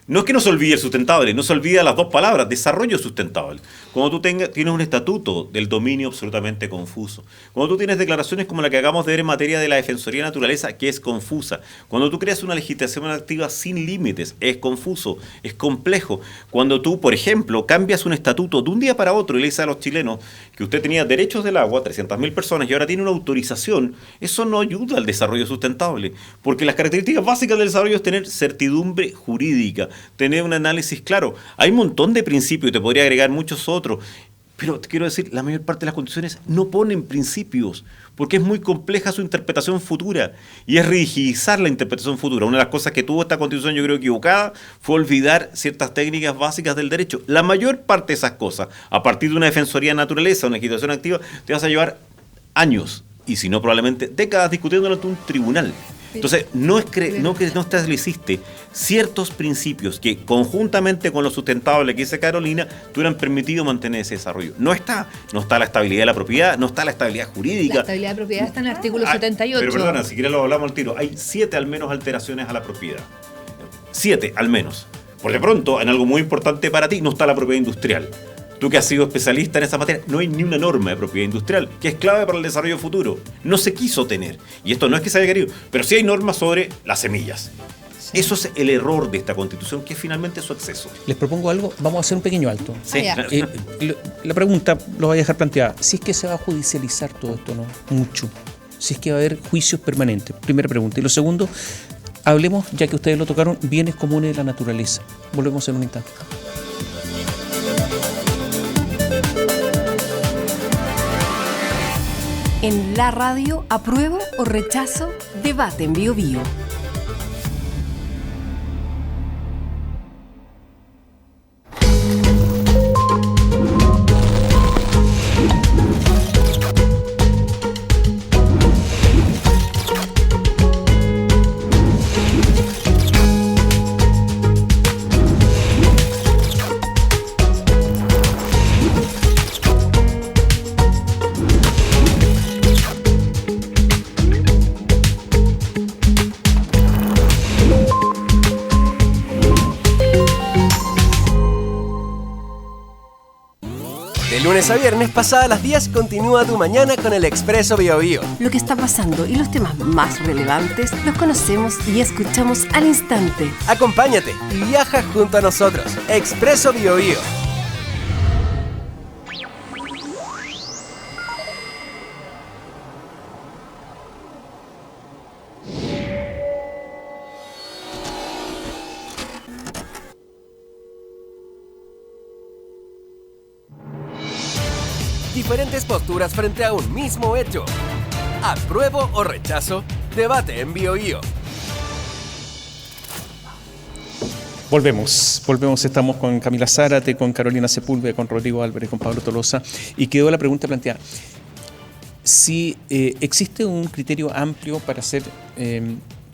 No es que no se olvide el sustentable, no se olvida las dos palabras, desarrollo sustentable. Cuando tú tienes un estatuto del dominio absolutamente confuso, cuando tú tienes declaraciones como la que acabamos de ver en materia de la Defensoría de Naturaleza, que es confusa, cuando tú creas una legislación activa sin límites, es confuso, es complejo. Cuando tú, por ejemplo, cambias un estatuto de un día para otro y le dices a los chilenos que usted tenía derechos del agua, 300.000 personas, y ahora tiene una autorización, eso no ayuda al desarrollo sustentable, porque las características básicas del desarrollo es tener certidumbre jurídica, tener un análisis claro. Hay un montón de principios, te podría agregar muchos otros, pero te quiero decir, la mayor parte de las constituciones no ponen principios, porque es muy compleja su interpretación futura, y es rigidizar la interpretación futura. Una de las cosas que tuvo esta constitución, yo creo equivocada, fue olvidar ciertas técnicas básicas del derecho. La mayor parte de esas cosas, a partir de una defensoría de naturaleza, una legislación activa, te vas a llevar años, y si no probablemente décadas, discutiendo ante un tribunal. Entonces, no estableciste ciertos principios que conjuntamente con lo sustentable que dice Carolina, te hubieran permitido mantener ese desarrollo. No está la estabilidad de la propiedad, no está la estabilidad jurídica. La estabilidad de propiedad está en el artículo 78. Pero perdona, si quieres lo hablamos al tiro. Hay 7 al menos alteraciones a la propiedad. 7 al menos. Por de pronto, en algo muy importante para ti, no está la propiedad industrial. Tú que has sido especialista en esa materia, no hay ni una norma de propiedad industrial, que es clave para el desarrollo futuro. No se quiso tener. Y esto no es que se haya querido, pero sí hay normas sobre las semillas. Sí. Eso es el error de esta Constitución, que es finalmente su exceso. Les propongo algo, vamos a hacer un pequeño alto. Sí. La pregunta lo voy a dejar planteada. Si es que se va a judicializar todo esto, ¿no? Mucho. Si es que va a haber juicios permanentes. Primera pregunta. Y lo segundo, hablemos, ya que ustedes lo tocaron, bienes comunes de la naturaleza. Volvemos en un instante. En la radio, apruebo o rechazo, debate en BioBio. De lunes a viernes, pasadas las 10, continúa tu mañana con el Expreso BioBio. Lo que está pasando y los temas más relevantes los conocemos y escuchamos al instante. Acompáñate y viaja junto a nosotros. Expreso BioBio. Diferentes posturas frente a un mismo hecho. ¿Apruebo o rechazo? Debate en BioBio. Volvemos, estamos con Camila Zárate, con Carolina Sepúlveda, con Rodrigo Álvarez, con Pablo Tolosa, y quedó la pregunta planteada. Si existe un criterio amplio para hacer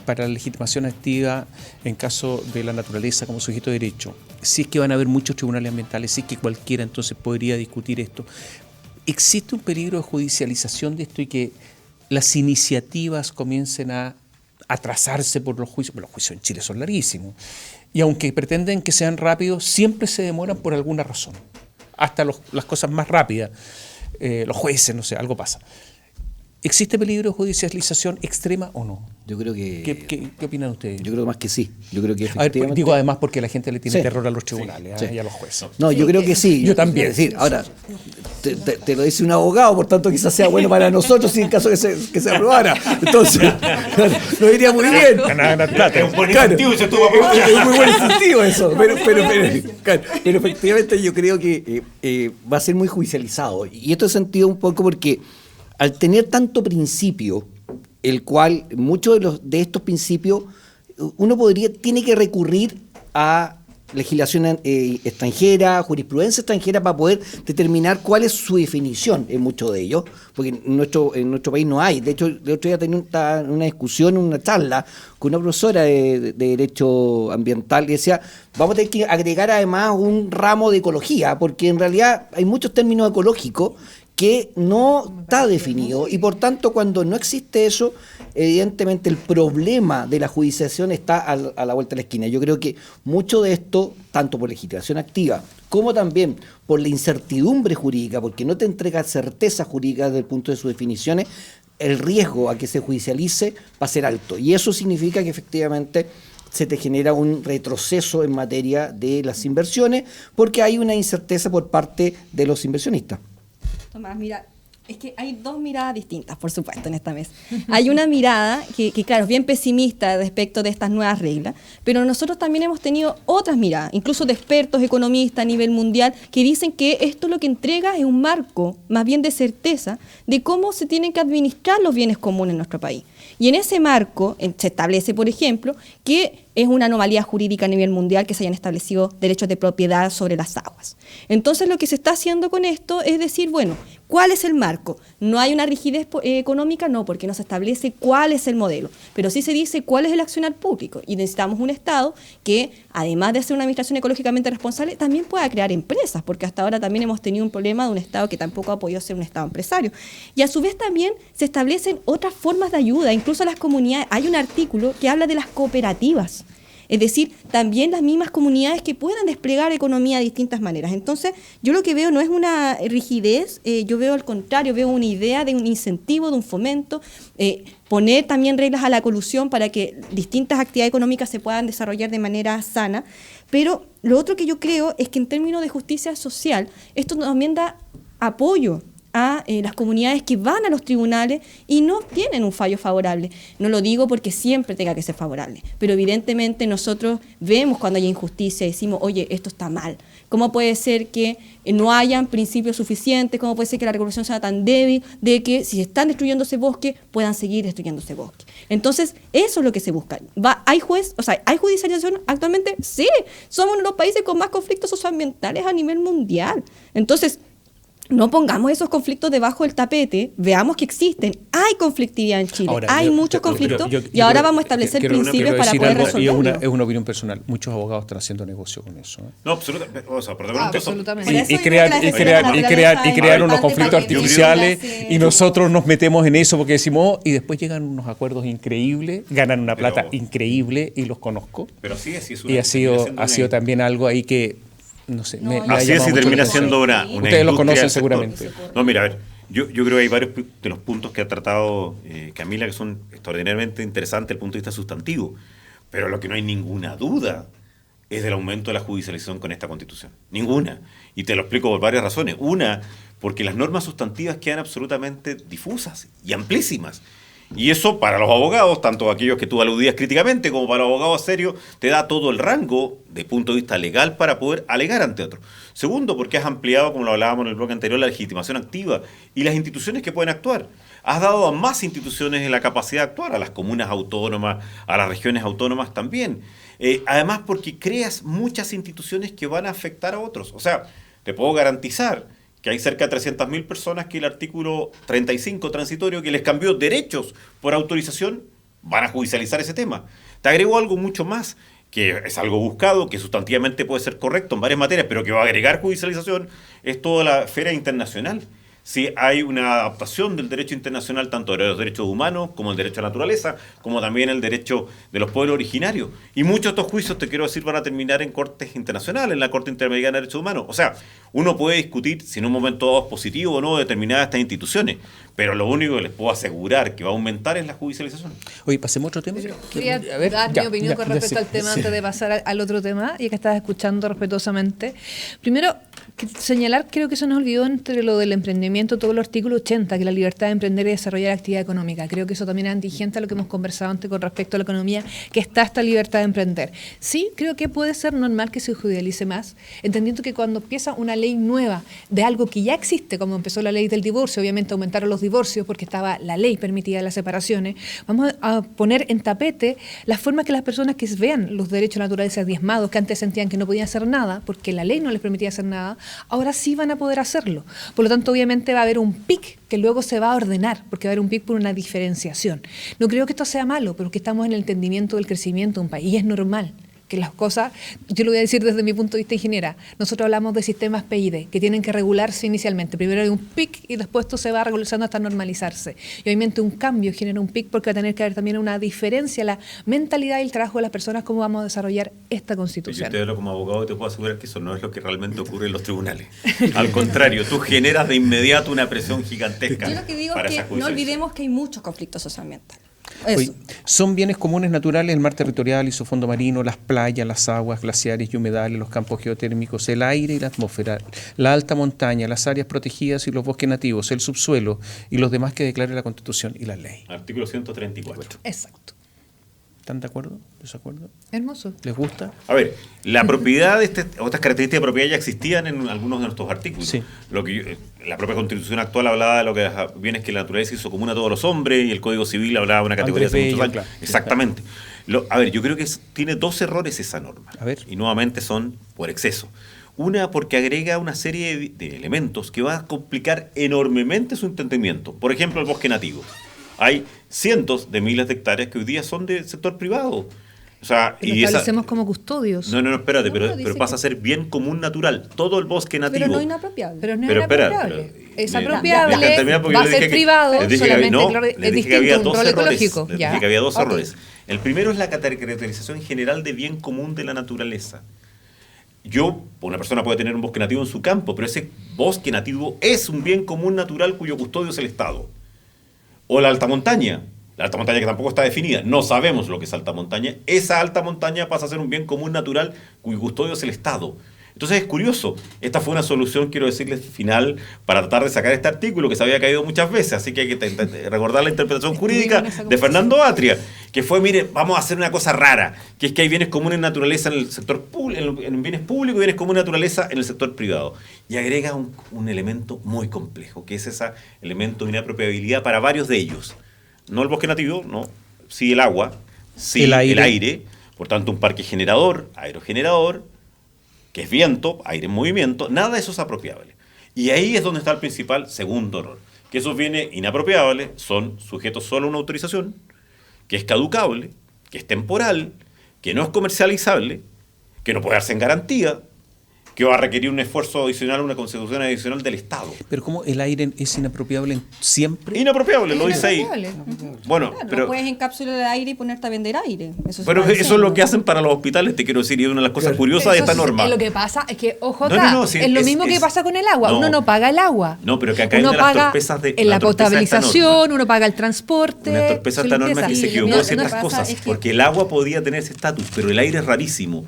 para la legitimación activa en caso de la naturaleza como sujeto de derecho, si es que van a haber muchos tribunales ambientales, si es que cualquiera entonces podría discutir esto, ¿existe un peligro de judicialización de esto y que las iniciativas comiencen a atrasarse por los juicios? Bueno, los juicios en Chile son larguísimos. Y aunque pretenden que sean rápidos, siempre se demoran por alguna razón. Hasta las cosas más rápidas. Los jueces, no sé, algo pasa. ¿Existe peligro de judicialización extrema o no? Yo creo que... ¿Qué opinan ustedes? Yo creo más que sí. Yo creo que efectivamente... digo además porque la gente le tiene terror a los tribunales y a los jueces. No, yo creo que sí. Yo también. Es decir, ahora, te lo dice un abogado, por tanto quizás sea bueno para nosotros si en caso que se aprobara. Entonces, nos iría muy bien. Ganar plata. Es un buen incentivo y se tuvo es muy buen incentivo eso. Pero efectivamente yo creo que va a ser muy judicializado. Y esto es sentido un poco porque al tener tanto principio, el cual muchos de estos principios uno tiene que recurrir a legislación extranjera, jurisprudencia extranjera para poder determinar cuál es su definición en muchos de ellos, porque en nuestro país no hay. De hecho, el otro día tenía una discusión, una charla con una profesora de Derecho Ambiental y decía, vamos a tener que agregar además un ramo de ecología, porque en realidad hay muchos términos ecológicos que no está definido y por tanto cuando no existe eso, evidentemente el problema de la judicialización está a la vuelta de la esquina. Yo creo que mucho de esto, tanto por legitimación activa como también por la incertidumbre jurídica, porque no te entrega certeza jurídica desde el punto de sus definiciones, el riesgo a que se judicialice va a ser alto y eso significa que efectivamente se te genera un retroceso en materia de las inversiones porque hay una incerteza por parte de los inversionistas. Tomás, mira, es que hay dos miradas distintas, por supuesto, en esta mesa. Hay una mirada que, claro, es bien pesimista respecto de estas nuevas reglas, pero nosotros también hemos tenido otras miradas, incluso de expertos, economistas a nivel mundial, que dicen que esto lo que entrega es un marco, más bien de certeza, de cómo se tienen que administrar los bienes comunes en nuestro país. Y en ese marco se establece, por ejemplo, que es una anomalía jurídica a nivel mundial que se hayan establecido derechos de propiedad sobre las aguas. Entonces, lo que se está haciendo con esto es decir, bueno, ¿cuál es el marco? No hay una rigidez económica, no, porque no se establece cuál es el modelo, pero sí se dice cuál es el accionar público. Y necesitamos un Estado que, además de hacer una administración ecológicamente responsable, también pueda crear empresas, porque hasta ahora también hemos tenido un problema de un Estado que tampoco ha podido ser un Estado empresario. Y a su vez también se establecen otras formas de ayuda, incluso a las comunidades. Hay un artículo que habla de las cooperativas. Es decir, también las mismas comunidades que puedan desplegar economía de distintas maneras. Entonces, yo lo que veo no es una rigidez, yo veo al contrario, veo una idea de un incentivo, de un fomento, poner también reglas a la colusión para que distintas actividades económicas se puedan desarrollar de manera sana. Pero lo otro que yo creo es que en términos de justicia social, esto también da apoyo a las comunidades que van a los tribunales y no tienen un fallo favorable. No lo digo porque siempre tenga que ser favorable, pero evidentemente nosotros vemos cuando hay injusticia y decimos, oye, esto está mal. ¿Cómo puede ser que no hayan principios suficientes? ¿Cómo puede ser que la regulación sea tan débil de que si están destruyéndose bosques, puedan seguir destruyéndose bosques? Entonces, eso es lo que se busca. ¿Hay judicialización actualmente? Sí, somos uno de los países con más conflictos socioambientales a nivel mundial. Entonces, no pongamos esos conflictos debajo del tapete, veamos que existen, hay conflictividad en Chile, ahora, hay muchos conflictos y ahora vamos a establecer principios para poder resolverlo. Es una opinión personal, muchos abogados están haciendo negocio con eso. No, absolutamente. O sea, absolutamente. Y crear unos conflictos artificiales y nosotros nos metemos en eso porque decimos, y después llegan unos acuerdos increíbles, ganan una plata increíble y los conozco. Pero sí, y ha sido también algo ahí que no sé, así es y termina siendo una ustedes lo conocen seguramente. No, mira, a ver, yo creo que hay varios de los puntos que ha tratado Camila que son extraordinariamente interesantes desde el punto de vista sustantivo, pero lo que no hay ninguna duda es del aumento de la judicialización con esta Constitución. Ninguna. Y te lo explico por varias razones. Una, porque las normas sustantivas quedan absolutamente difusas y amplísimas. Y eso para los abogados, tanto aquellos que tú aludías críticamente como para los abogados serios, te da todo el rango de punto de vista legal para poder alegar ante otros. Segundo, porque has ampliado, como lo hablábamos en el bloque anterior, la legitimación activa y las instituciones que pueden actuar. Has dado a más instituciones la capacidad de actuar, a las comunas autónomas, a las regiones autónomas también. Además, porque creas muchas instituciones que van a afectar a otros. O sea, te puedo garantizar que hay cerca de 300.000 personas que el artículo 35 transitorio, que les cambió derechos por autorización, van a judicializar ese tema. Te agrego algo mucho más, que es algo buscado, que sustantivamente puede ser correcto en varias materias, pero que va a agregar judicialización, es toda la esfera internacional. Si hay una adaptación del derecho internacional, tanto de los derechos humanos, como el derecho a la naturaleza, como también el derecho de los pueblos originarios. Y muchos de estos juicios, te quiero decir, van a terminar en cortes internacionales, en la Corte Interamericana de Derechos Humanos. O sea, uno puede discutir si en un momento dado es positivo o no determinadas estas instituciones, pero lo único que les puedo asegurar que va a aumentar es la judicialización. Oye, pasemos a otro tema. Quería dar mi opinión con respecto al tema antes de pasar al otro tema, y que estás escuchando respetuosamente. Primero, señalar, creo que se nos olvidó entre lo del emprendimiento, todo el artículo 80, que la libertad de emprender y desarrollar actividad económica. Creo que eso también es antigente a lo que hemos conversado antes con respecto a la economía, que está esta libertad de emprender. Sí, creo que puede ser normal que se judicialice más, entendiendo que cuando empieza una ley nueva de algo que ya existe, como empezó la ley del divorcio, obviamente aumentaron los divorcios, porque estaba la ley permitida de las separaciones, vamos a poner en tapete las formas que las personas que vean los derechos de la naturaleza diezmados, que antes sentían que no podían hacer nada, porque la ley no les permitía hacer nada, ahora sí van a poder hacerlo. Por lo tanto, obviamente va a haber un pic que luego se va a ordenar, porque va a haber un pic por una diferenciación. No creo que esto sea malo, pero que estamos en el entendimiento del crecimiento de un país, y es normal que las cosas, yo lo voy a decir desde mi punto de vista ingeniera, nosotros hablamos de sistemas PID que tienen que regularse inicialmente. Primero hay un pic y después esto se va regularizando hasta normalizarse. Y obviamente un cambio genera un pic porque va a tener que haber también una diferencia, la mentalidad y el trabajo de las personas, cómo vamos a desarrollar esta Constitución. Yo te hablo como abogado y te puedo asegurar que eso no es lo que realmente ocurre en los tribunales. Al contrario, tú generas de inmediato una presión gigantesca. Yo lo que digo es que no olvidemos que hay muchos conflictos socioambientales. Oye, son bienes comunes naturales el mar territorial y su fondo marino, las playas, las aguas glaciares y humedales, los campos geotérmicos, el aire y la atmósfera, la alta montaña, las áreas protegidas y los bosques nativos, el subsuelo y los demás que declare la Constitución y la ley. Artículo 134. Exacto. ¿Están de acuerdo? ¿Desacuerdo? Hermoso. ¿Les gusta? A ver, la propiedad, otras características de propiedad ya existían en algunos de nuestros artículos. Sí. La propia Constitución actual hablaba de lo que bienes que la naturaleza hizo común a todos los hombres, y el Código Civil hablaba de una categoría hace muchos años. Claro. Exactamente. A ver, yo creo que tiene dos errores esa norma. A ver. Y nuevamente son por exceso. Una, porque agrega una serie de elementos que va a complicar enormemente su entendimiento. Por ejemplo, el bosque nativo. Hay cientos de miles de hectáreas que hoy día son del sector privado. O sea, Lo establecemos como custodios. No, espérate, No, pero dice pasa a ser bien común natural. Todo el bosque nativo. Pero no inapropiable. Pero no Pero es espera, apropiable. Es déjame apropiable, terminar porque va a yo les ser dije privado, les dije solamente les es dije que había distinto, un dos rol errores. ecológico. Les Ya. dije que había dos Ok. errores. El primero es la caracterización general de bien común de la naturaleza. Una persona puede tener un bosque nativo en su campo, pero ese bosque nativo es un bien común natural cuyo custodio es el Estado. O la alta montaña. La alta montaña que tampoco está definida. No sabemos lo que es alta montaña. Esa alta montaña pasa a ser un bien común natural cuyo custodio es el Estado. Entonces es curioso. Esta fue una solución, quiero decirles, final para tratar de sacar este artículo que se había caído muchas veces. Así que hay que recordar la interpretación jurídica de Fernando Atria, que fue, mire, vamos a hacer una cosa rara, que es que hay bienes comunes naturaleza en el sector en bienes públicos y bienes comunes naturaleza en el sector privado. Y agrega un elemento muy complejo, que es ese elemento de inapropiabilidad para varios de ellos. No el bosque nativo, no. Sí el agua, sí el aire. Por tanto, un parque generador, aerogenerador, que es viento, aire en movimiento, nada de eso es apropiable. Y ahí es donde está el principal segundo error. Que esos bienes inapropiables son sujetos solo a una autorización, que es caducable, que es temporal, que no es comercializable, que no puede darse en garantía, que va a requerir un esfuerzo adicional, una consecución adicional del Estado. Pero ¿cómo el aire es inapropiable siempre? Inapropiable, lo dice ahí. Bueno, Claro, pero no puedes encapsular el aire y ponerte a vender aire. pero eso es lo que hacen para los hospitales, te quiero decir, y es una de las cosas curiosas de esta norma. Lo que pasa es que, OJ, sí, es lo mismo que pasa con el agua. Uno no paga el agua. No, pero que acá hay uno una de las paga torpezas de en la torpeza de esta potabilización, norma. uno paga el transporte. Una torpeza de esta norma es que se equivocó en ciertas cosas, es que- porque el agua podía tener ese estatus, pero el aire es rarísimo.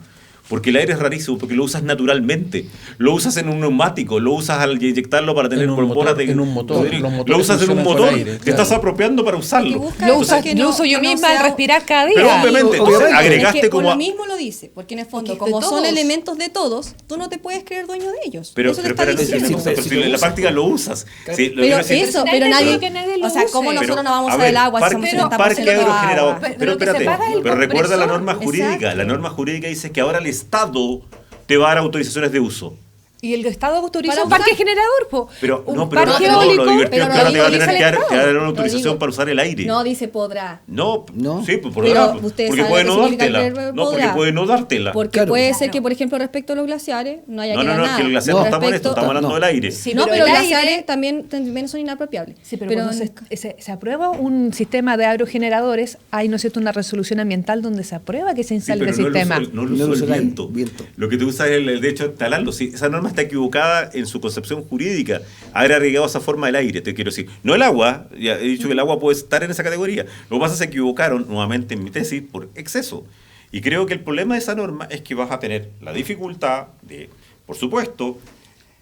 Porque el aire es rarísimo, porque lo usas naturalmente. Lo usas en un neumático, lo usas al inyectarlo para tener En un bombonas motor, en un motor. Los motores Lo usas en un funcionan con motor, aire, te claro. estás apropiando para usarlo. busca Lo, Entonces, lo uso yo que no misma al sea- respirar cada día. Pero obviamente, entonces obviamente. agregaste Es que como... por lo mismo lo dice, porque en el fondo, Porque como de son todos. elementos de todos, tú no te puedes creer dueño de ellos. Pero eso te está espérate, diciendo. una cosa, pero si en la práctica lo usas. Sí, lo que Pero quiero decir- eso, Nadie pero dice nadie, que nadie lo o sea, ¿cómo use. nosotros Pero, no vamos a a ver, el agua si somos parque 70% agrogenerador. agua? Pero lo que se espérate, paga es el pero recuerda la compresor. norma jurídica. Exacto. La norma jurídica dice que ahora el Estado te va a dar autorizaciones de uso. Y el Estado autoriza Para un parque usar- generador, po. Pero un no, pero parque no, eólico, lo divertido es que ahora te va a tener autoriza que el dar Estado. una autorización digo. para usar el aire. No dice podrá. No, No. sí, pues, Pero ustedes porque saben puede lo no que significa el dártela. verbo No, porque podrá. puede no dártela. Porque Claro. puede ser Claro. que, por ejemplo, respecto a los glaciares, no haya No, que no, dar no, nada. que el glaciar no estamos en esto, Respecto- estamos hablando no. del aire. Sí, no, pero el los aire- glaciares también son inapropiables. Sí, pero Pero cuando se aprueba un sistema de aerogeneradores, hay, ¿no es cierto?, una resolución ambiental donde se aprueba que se Sí, instale pero el sistema. no lo No usó lo el usó el aire, viento. viento. Lo que te usa es el derecho a instalarlo. Sí, esa norma está equivocada en su concepción jurídica. Haber agregado esa forma del aire, te quiero decir. No el agua, ya he dicho que el agua puede estar en esa categoría. Lo que pasa es que se equivocaron nuevamente en mi tesis por exceso. Y creo que el problema de esa norma es que vas a tener la dificultad de, por supoder,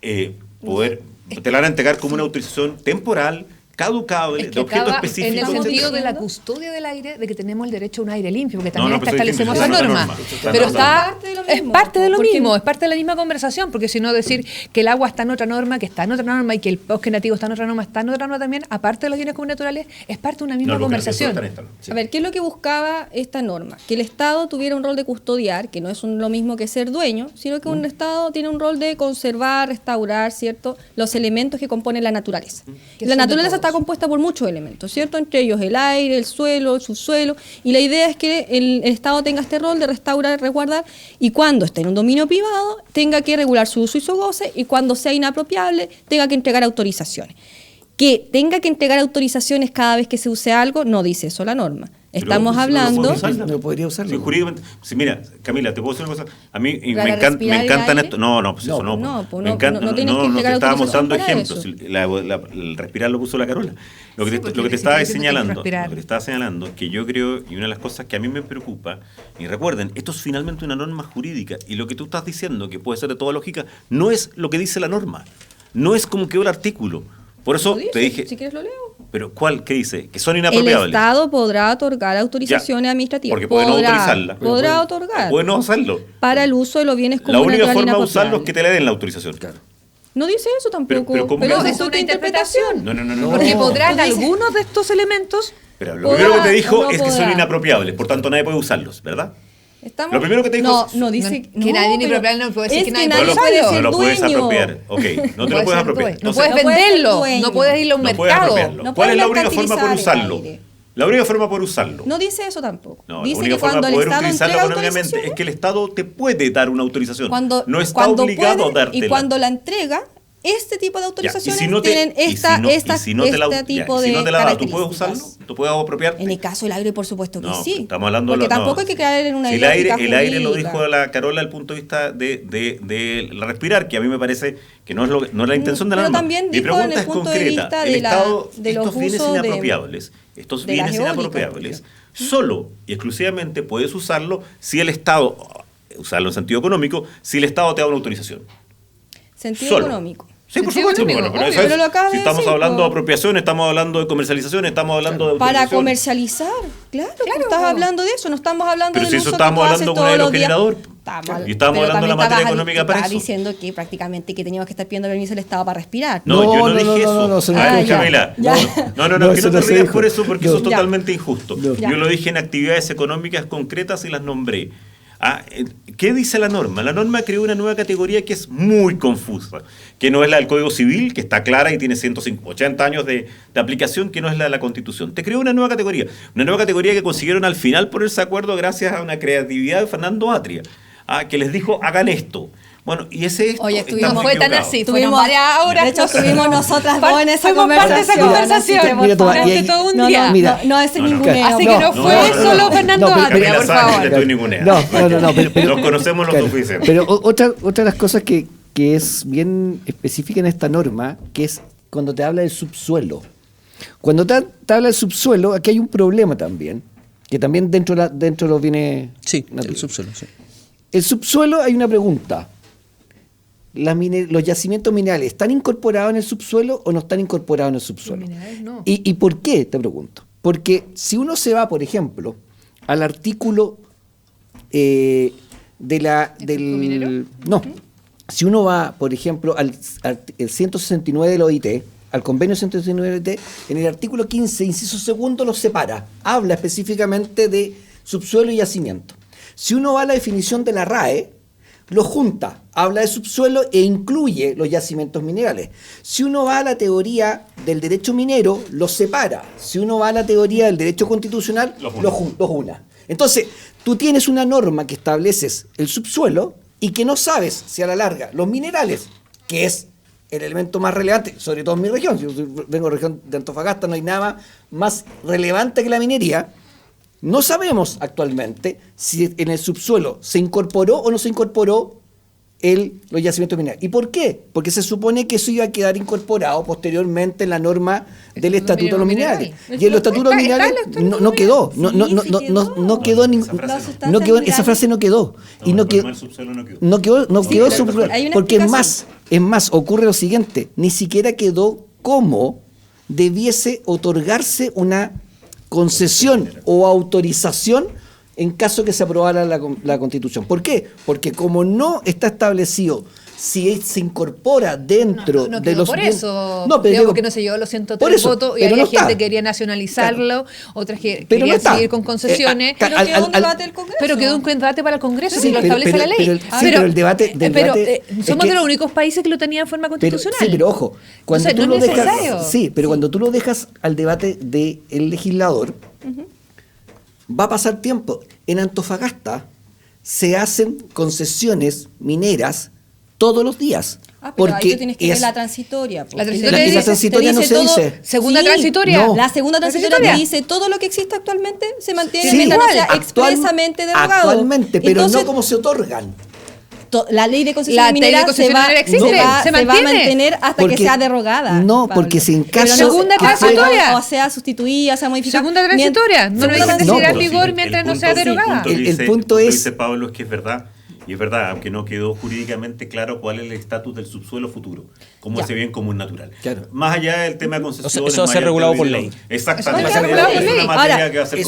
te la van a entregar como una autorización temporal caducado Es de que objeto acaba específico. en el etcétera. sentido de la custodia del aire, de que tenemos el derecho a un aire limpio, porque No, también no, pero establecemos estoy esa diciendo norma. que está en la Pero norma. es parte de lo Porque- mismo, es parte de la misma conversación, porque si no decir que el agua está en otra norma, que está en otra norma, y que el bosque nativo está en otra norma, está en otra norma también, aparte de los bienes comunes naturales, es parte de una misma No, los conversación. están en esta norma. Sí. A ver, ¿qué es lo que buscaba esta norma? Que el Estado tuviera un rol de custodiar, que no es lo mismo que ser dueño, sino que un Estado tiene un rol de conservar, restaurar, ¿cierto?, los elementos que componen la naturaleza. Que La son de naturaleza está todos. compuesta por muchos elementos, ¿cierto? Entre ellos el aire, el suelo, el subsuelo, y la idea es que el Estado tenga este rol de restaurar, resguardar, y cuando esté en un dominio privado, tenga que regular su uso y su goce, y cuando sea inapropiable, tenga que entregar autorizaciones. Que tenga que entregar autorizaciones cada vez que se use algo, no dice eso la norma. Pero Estamos si no lo hablando... puedo usar. No podría usarlo. Sí, jurídicamente. Sí, mira, Camila, te puedo decir una cosa. A mí ¿Para me respirar el encantan aire? esto. No, pues No, eso no. no, pues Me no, encanta, no tienes que te entregar estaba autorización mostrando para ejemplos. eso. El respirar lo puso la Carola. Lo que Sí, te, porque lo que te si estaba quieres tienes que señalando, respirar. lo que te estaba señalando, que yo creo, y una de las cosas que a mí me preocupa, y recuerden, esto es finalmente una norma jurídica, y lo que tú estás diciendo, que puede ser de toda lógica, no es lo que dice la norma. No es como quedó el artículo. Por eso Lo dice, te dije. si quieres lo leo. Pero ¿cuál? ¿Qué dice? Que son El inapropiables. Estado podrá otorgar autorizaciones Ya, administrativas. porque puede no autorizarla. Podrá otorgar. Puede no hacerlo. Para el uso de los bienes La comunes única naturales forma de usarlo es inapropiables. que te le den la autorización. No dice eso tampoco. pero ¿cómo pero que es no? tu interpretación. No. Porque No. podrán No dice- algunos de estos elementos. Pero lo Podrá primero que te dijo o no es que son podrá. inapropiables, por tanto nadie puede usarlos, ¿verdad? Estamos- Lo primero que te dijo No, es- no dice... No, que nadie ni pero propiedad, no puede decir es que nadie nadie puede puede usarlo. ser No lo puedes dueño. apropiar. Ok, no te lo puede puedes ser apropiar. dueño. No Entonces, puedes no puedes ser venderlo, dueño. no puedes irlo a un no puedes mercado. apropiarlo. No ¿Cuál es la puedes única forma por mercantilizar el usarlo? aire. La única forma por usarlo. No dice eso tampoco. No, dice la única que forma cuando de el poder Estado utilizarlo entrega económicamente es autorizaciones, que el Estado te puede dar una autorización. cuando, no está cuando obligado puede, a dártela. y cuando la entrega, este tipo de Ya, autorizaciones y si no te, tienen y esta, si no, esta, y si no te la, este ya, tipo y si de no te la da, ¿tú puedes usarlo? características. ¿Tú puedes apropiarte? En el caso del aire, por supuesto que No, sí. estamos hablando Porque de la- tampoco no. hay que caer en una Si el aire, lógica el aire lo jurídica. dijo la Carola desde el punto de vista de la respirar, que a mí me parece que no es, no es la intención de la Pero norma. también Mi dijo pregunta en el es punto de concreta. vista El de la- Estado, de los estos bienes usos de- inapropiables, estos de bienes las eólicas, inapropiables, solo y exclusivamente puedes usarlo si el Estado, usarlo en sentido económico, si el Estado te da una autorización. Sentido Solo. económico. Sí, por Sentido supuesto. económico, Bueno, pero obvio. eso es- Pero lo acabas si de estamos decir, hablando po. de apropiación, estamos hablando de comercialización, estamos hablando de Para autorización. comercializar, claro, estás hablando de eso, no estamos hablando Pero del si uso eso que estábamos tú haces hablando de un todos los días. aerogenerador. Estamos- Y estábamos pero hablando de la también materia estabas económica para estabas eso. diciendo que prácticamente que teníamos que estar pidiendo permiso al Estado para respirar. No, yo no No, dije no, eso. no, se me A ver, escucha. Camila. Ya. No, No, que eso no no te se rías dijo. por eso, porque No. eso es Ya. totalmente injusto. Ya. Yo lo dije en actividades económicas concretas y las nombré. ¿Qué dice la norma? La norma creó una nueva categoría que es muy confusa, que no es la del Código Civil, que está clara y tiene 180 años de aplicación, que no es la de la Constitución. Te creó una nueva categoría que consiguieron al final ponerse de acuerdo gracias a una creatividad de Fernando Atria, que les dijo, hagan esto. Bueno, y ese esto Oye, está estuvimos- muy No fue tan equivocado. así, Tuvimos tuvimos varias horas. De hecho, estuvimos nosotras dos en esa Fuimos parte de esa conversación. conversación. Así que, Mira, Tomás, durante y ahí- todo un No, día. no, Mira. no es No, no. ninguneo. Así que no fue solo Fernando No, pero- Atria, Camila por sabe que favor. le estoy ninguneando. No, pero- Nos conocemos lo Claro, suficiente. Pero otra de las cosas que es bien específica en esta norma, que es cuando te habla del subsuelo. Cuando te habla del subsuelo, aquí hay un problema también, que también dentro de los bienes Sí, el naturales. subsuelo, sí. El subsuelo, hay una pregunta. ¿Los yacimientos minerales están incorporados en el subsuelo o no están incorporados en el subsuelo? Los minerales no. ¿Y por qué? Te pregunto. Porque si uno se va, por ejemplo, al artículo del... minero? No. Si uno va, por ejemplo, al 169 de la OIT, al convenio 169 de la OIT, en el artículo 15, inciso segundo, los separa. Habla específicamente de subsuelo y yacimiento. Si uno va a la definición de la RAE, lo junta, habla de subsuelo e incluye los yacimientos minerales. Si uno va a la teoría del derecho minero, los separa. Si uno va a la teoría del derecho constitucional, los una. Entonces, tú tienes una norma que estableces el subsuelo y que no sabes si a la larga los minerales, que es el elemento más relevante, sobre todo en mi región, si yo vengo de la región de Antofagasta, no hay nada más relevante que la minería. No sabemos actualmente si en el subsuelo se incorporó o no se incorporó los yacimientos minerales. ¿Y por qué? Porque se supone que eso iba a quedar incorporado posteriormente en la norma del Estatuto de los Minerales. Y en los Estatutos de los Minerales no quedó. No quedó esa frase no quedó. Y no quedó. No quedó subsuelo. hay una Porque explicación. es más, ocurre lo siguiente, ni siquiera quedó como debiese otorgarse una concesión o autorización en caso que se aprobara la Constitución. ¿Por qué? Porque como no está establecido si se incorpora dentro no de los... por eso, no, pero porque no se llevó los 103 votos y había gente que quería nacionalizarlo, otras que querían seguir con concesiones. Pero quedó un debate del Congreso. Pero quedó un debate para el Congreso, Sí, si lo establece la ley. Pero el debate... somos de los únicos países que lo tenían en forma constitucional. Sí, pero ojo, cuando Entonces, tú no lo es dejas... necesario. Sí, pero cuando tú lo dejas al debate del legislador, va a pasar tiempo. En Antofagasta se hacen concesiones mineras todos los días. Pero ahí tú tienes que ver la transitoria. La transitoria no se dice. Segunda Sí, transitoria. no. La segunda transitoria te dice todo lo que existe actualmente se mantiene Sí, mientras no sea actual- expresamente derogado. Actualmente, pero Entonces, no como se otorgan. La ley de La concesiones ley de mineras concesiones minera existe, se va a mantiene. mantener hasta Porque- que sea derogada. no, Pablo. porque si en Pero caso- Segunda que transitoria. O sea sustituida, sea modificada. Segunda transitoria. No Segunda dice que transitoria. siga en pero vigor sí, mientras el no sea punto- sí, derogada. El punto es- dice Pablo, es que es verdad. Y es verdad, aunque no quedó jurídicamente claro cuál es el estatus del subsuelo futuro, como ese bien común natural. Claro. Más allá del tema de concesiones... Eso va a más ser allá del regulado tema por de- ley. Exactamente. Eso va a ser regulado por Es ley. una materia Ahora, que va a ser... es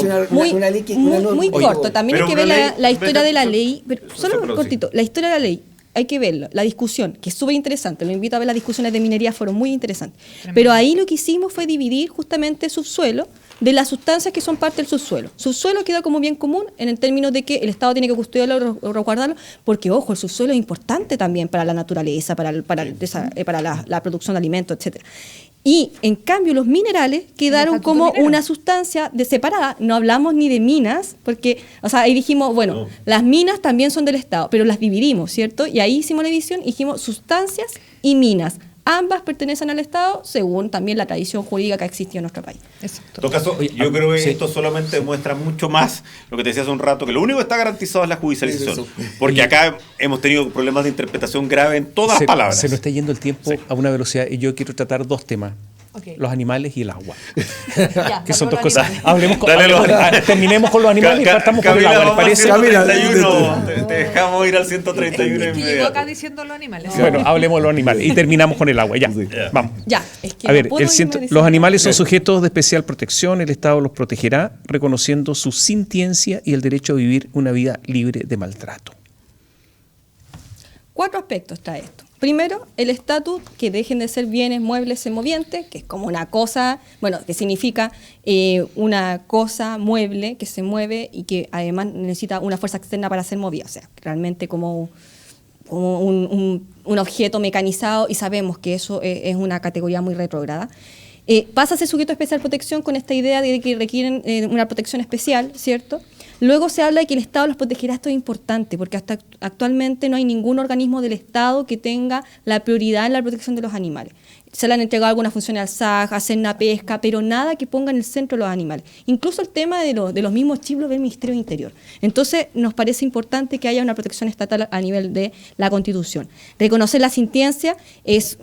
una ley que... Muy corto, también pero hay que ver una ley- la historia de la pero- ley, pero solo pero sí. cortito, la historia de la ley, hay que verlo, la discusión, que es súper interesante, lo invito a ver, las discusiones de minería fueron muy interesantes, pero ahí lo que hicimos fue dividir justamente subsuelo de las sustancias que son parte del subsuelo. Subsuelo queda como bien común en el término de que el Estado tiene que custodiarlo o resguardarlo, porque ojo, el subsuelo es importante también para la naturaleza, para la producción de alimentos, etcétera. Y en cambio los minerales quedaron estatuto como minero. una sustancia separada, no hablamos ni de minas, porque, o sea, ahí dijimos, bueno, No. las minas también son del Estado, pero las dividimos, ¿cierto? Y ahí hicimos la división y dijimos sustancias y minas. Ambas pertenecen al Estado según también la tradición jurídica que existió en nuestro país. Exacto. En todo caso, yo creo que esto solamente demuestra mucho más lo que te decía hace un rato, que lo único que está garantizado es la judicialización. Porque acá hemos tenido problemas de interpretación grave en todas las palabras. Se nos está yendo el tiempo a una velocidad y yo quiero tratar dos temas. Ok. Los animales y el agua. Ya, Que son dos los cosas. animales. Terminemos con los animales y partamos con el agua, ¿les parece? Camila, 131, te dejamos ir al 131 Es que llegó inmediato. acá diciendo los animales. Bueno, hablemos de los animales y terminamos con el agua. Ya, vamos. Ya, es que A ver, no puedo irme diciendo- los animales son sujetos de especial protección, el Estado los protegerá reconociendo su sintiencia y el derecho a vivir una vida libre de maltrato. 4 aspectos está esto. Primero, el estatus, que dejen de ser bienes muebles movientes, que es como una cosa, bueno, que significa una cosa mueble que se mueve y que además necesita una fuerza externa para ser movida. O sea, realmente como un objeto mecanizado, y sabemos que eso es una categoría muy retrógrada. Pasa a ser sujeto de especial protección con esta idea de que requieren una protección especial, ¿cierto? Luego se habla de que el Estado los protegerá. Esto es importante porque hasta actualmente no hay ningún organismo del Estado que tenga la prioridad en la protección de los animales. Se le han entregado algunas funciones al SAG, hacer una pesca, pero nada que ponga en el centro los animales. Incluso el tema de los mismos chips lo ve el Ministerio de Interior. Entonces nos parece importante que haya una protección estatal a nivel de la Constitución. Reconocer la sintiencia es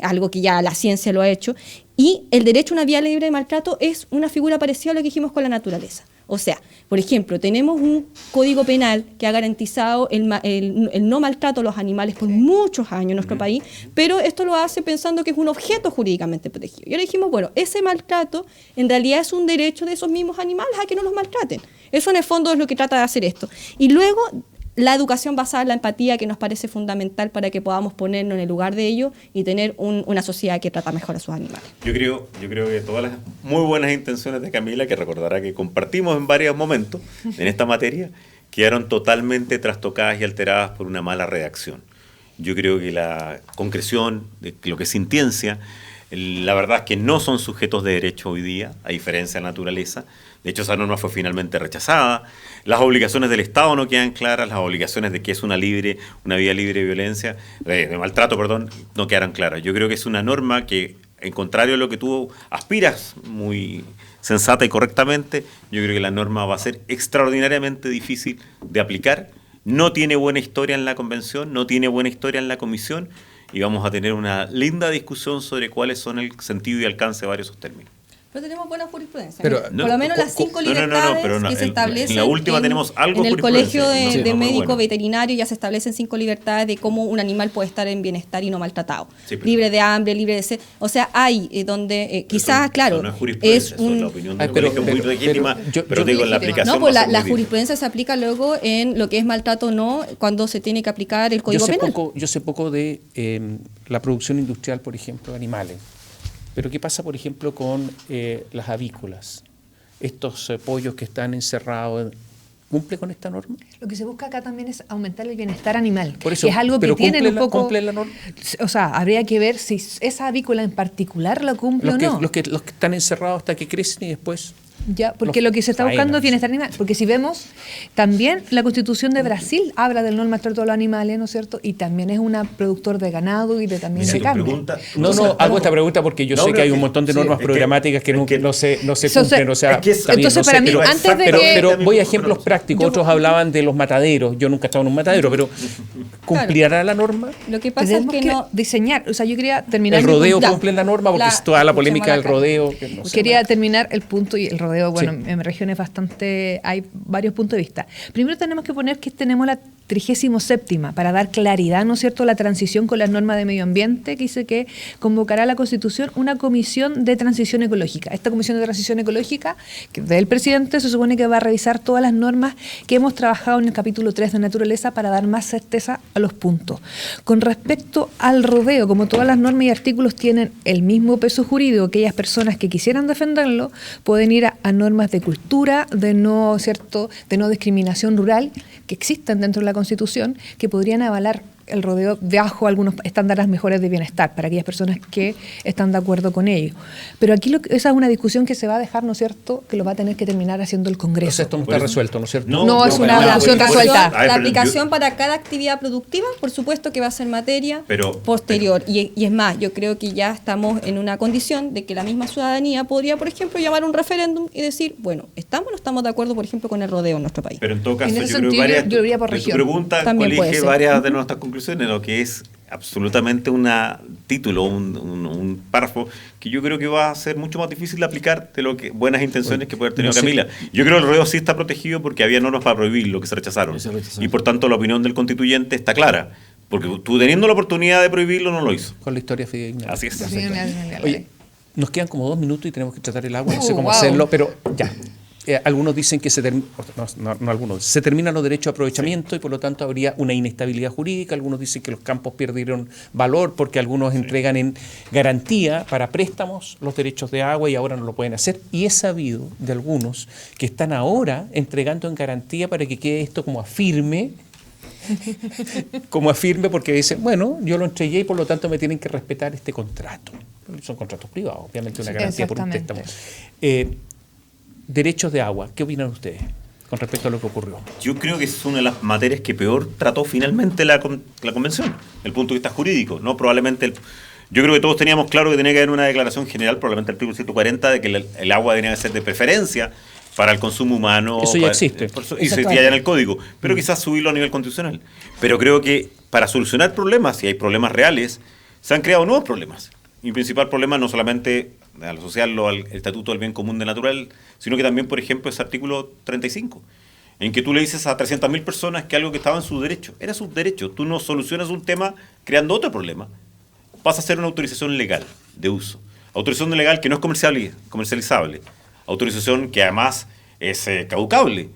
algo que ya la ciencia lo ha hecho, y el derecho a una vida libre de maltrato es una figura parecida a lo que dijimos con la naturaleza. O sea, por ejemplo, tenemos un código penal que ha garantizado el no maltrato a los animales por muchos años en nuestro país, pero esto lo hace pensando que es un objeto jurídicamente protegido. Y ahora dijimos, bueno, ese maltrato en realidad es un derecho de esos mismos animales a que no los maltraten. Eso en el fondo es lo que trata de hacer esto. Y luego la educación basada en la empatía, que nos parece fundamental para que podamos ponernos en el lugar de ellos y tener una sociedad que trata mejor a sus animales. Yo creo que todas las muy buenas intenciones de Camila, que recordará que compartimos en varios momentos en esta materia, quedaron totalmente trastocadas y alteradas por una mala redacción. Yo creo que la concreción de lo que es sintiencia, la verdad es que no son sujetos de derecho hoy día, a diferencia de la naturaleza. De hecho, esa norma fue finalmente rechazada. Las obligaciones del Estado no quedan claras, las obligaciones de que es una vida libre de violencia, de maltrato, perdón, no quedaron claras. Yo creo que es una norma que, en contrario a lo que tú aspiras muy sensata y correctamente, yo creo que la norma va a ser extraordinariamente difícil de aplicar. No tiene buena historia en la convención, no tiene buena historia en la comisión, y vamos a tener una linda discusión sobre cuáles son el sentido y alcance de varios de esos términos. Pero tenemos buena jurisprudencia. Pero, por lo menos las 5 libertades que se establecen. En la última tenemos algo en el colegio de médico bueno. veterinario ya se establecen 5 libertades de cómo un animal puede estar en bienestar y no maltratado. Sí, pero, libre de hambre, libre de sed. O sea, hay donde quizás, claro, no es jurisprudencia, es un... la opinión del colegio muy legítima, pero digo, en la aplicación... No, pues la jurisprudencia se aplica luego en lo que es maltrato o no, cuando se tiene que aplicar el Código Penal. Yo sé poco de la producción industrial, por ejemplo, de animales. Pero ¿qué pasa, por ejemplo, con las avícolas? Estos pollos que están encerrados, ¿cumple con esta norma? Lo que se busca acá también es aumentar el bienestar animal, Por eso, que es algo que tienen un poco... ¿cumple la norma? O sea, habría que ver si esa avícola en particular lo cumple o no. Los que están encerrados hasta que crecen y después... Ya, porque lo que se está buscando es bienestar animal. Porque si vemos, también la Constitución de Brasil habla del no maltrato a los animales, ¿no es cierto? Y también es una productor de ganado y también de carne. Hago esta pregunta porque yo sé que hay un montón de normas programáticas que no se cumplen. O sea, entonces, para mí, antes de que... Pero voy a ejemplos prácticos. Otros hablaban de los mataderos. Yo nunca he estado en un matadero, pero ¿cumplirá la norma? Lo que pasa es que no... diseñar, o sea, yo quería terminar... ¿El rodeo cumple la norma? Porque es toda la polémica del rodeo. Quería terminar el punto y el rodeo. Bueno, sí. En regiones bastante, hay varios puntos de vista. Primero tenemos que poner que tenemos la 37ª para dar claridad, ¿no es cierto?, la transición con las normas de medio ambiente, que dice que convocará la Constitución una comisión de transición ecológica. Esta comisión de transición ecológica, que del presidente, se supone que va a revisar todas las normas que hemos trabajado en el capítulo 3 de naturaleza para dar más certeza a los puntos. Con respecto al rodeo, como todas las normas y artículos tienen el mismo peso jurídico, aquellas personas que quisieran defenderlo pueden ir a normas de cultura, de no discriminación rural, que existen dentro de la Constitución, que podrían avalar el rodeo bajo algunos estándares mejores de bienestar para aquellas personas que están de acuerdo con ello. Pero aquí esa es una discusión que se va a dejar, ¿no es cierto?, que lo va a tener que terminar haciendo el Congreso. Entonces esto no está resuelto, ¿no es cierto? No es una discusión resuelta. La aplicación para cada actividad productiva, por supuesto que va a ser materia posterior. Y es más, yo creo que ya estamos en una condición de que la misma ciudadanía podría, por ejemplo, llamar un referéndum y decir, bueno, ¿estamos o no estamos de acuerdo, por ejemplo, con el rodeo en nuestro país? Pero en todo caso, yo iría por región. Tu pregunta colige varias de nuestras conclusiones, lo que es absolutamente un título, un párrafo que yo creo que va a ser mucho más difícil de aplicar de lo que buenas intenciones que puede haber tenido Camila. Yo creo que el rodeo sí está protegido porque había normas para prohibir lo que se rechazaron. Y por tanto la opinión del constituyente está clara. Porque tú teniendo la oportunidad de prohibirlo no lo hizo. Con la historia fidedigna. Así es. Oye, nos quedan como 2 minutos y tenemos que tratar el agua. No sé cómo hacerlo, pero ya. Algunos dicen que se terminan los derechos de aprovechamiento y por lo tanto habría una inestabilidad jurídica. Algunos dicen que los campos perdieron valor porque algunos entregan en garantía para préstamos los derechos de agua y ahora no lo pueden hacer. Y he sabido de algunos que están ahora entregando en garantía para que quede esto como afirme, porque dicen, bueno, yo lo entregué y por lo tanto me tienen que respetar este contrato. Son contratos privados, obviamente una garantía por un préstamo. Derechos de agua, ¿qué opinan ustedes con respecto a lo que ocurrió? Yo creo que es una de las materias que peor trató finalmente la Convención, el punto de vista jurídico, ¿no? Probablemente yo creo que todos teníamos claro que tenía que haber una declaración general, probablemente el artículo 140, de que el agua tenía que ser de preferencia para el consumo humano. Eso ya existe. Y se ya en el código, pero quizás subirlo a nivel constitucional. Pero creo que para solucionar problemas, si hay problemas reales, se han creado nuevos problemas. Y el principal problema no solamente al asociarlo al Estatuto del Bien Común de Natural, sino que también, por ejemplo, ese artículo 35, en que tú le dices a 300.000 personas que algo que estaba en su derecho, era su derecho. Tú no solucionas un tema creando otro problema. Pasa a ser una autorización legal de uso. Autorización legal que no es comercializable. Autorización que además es caducable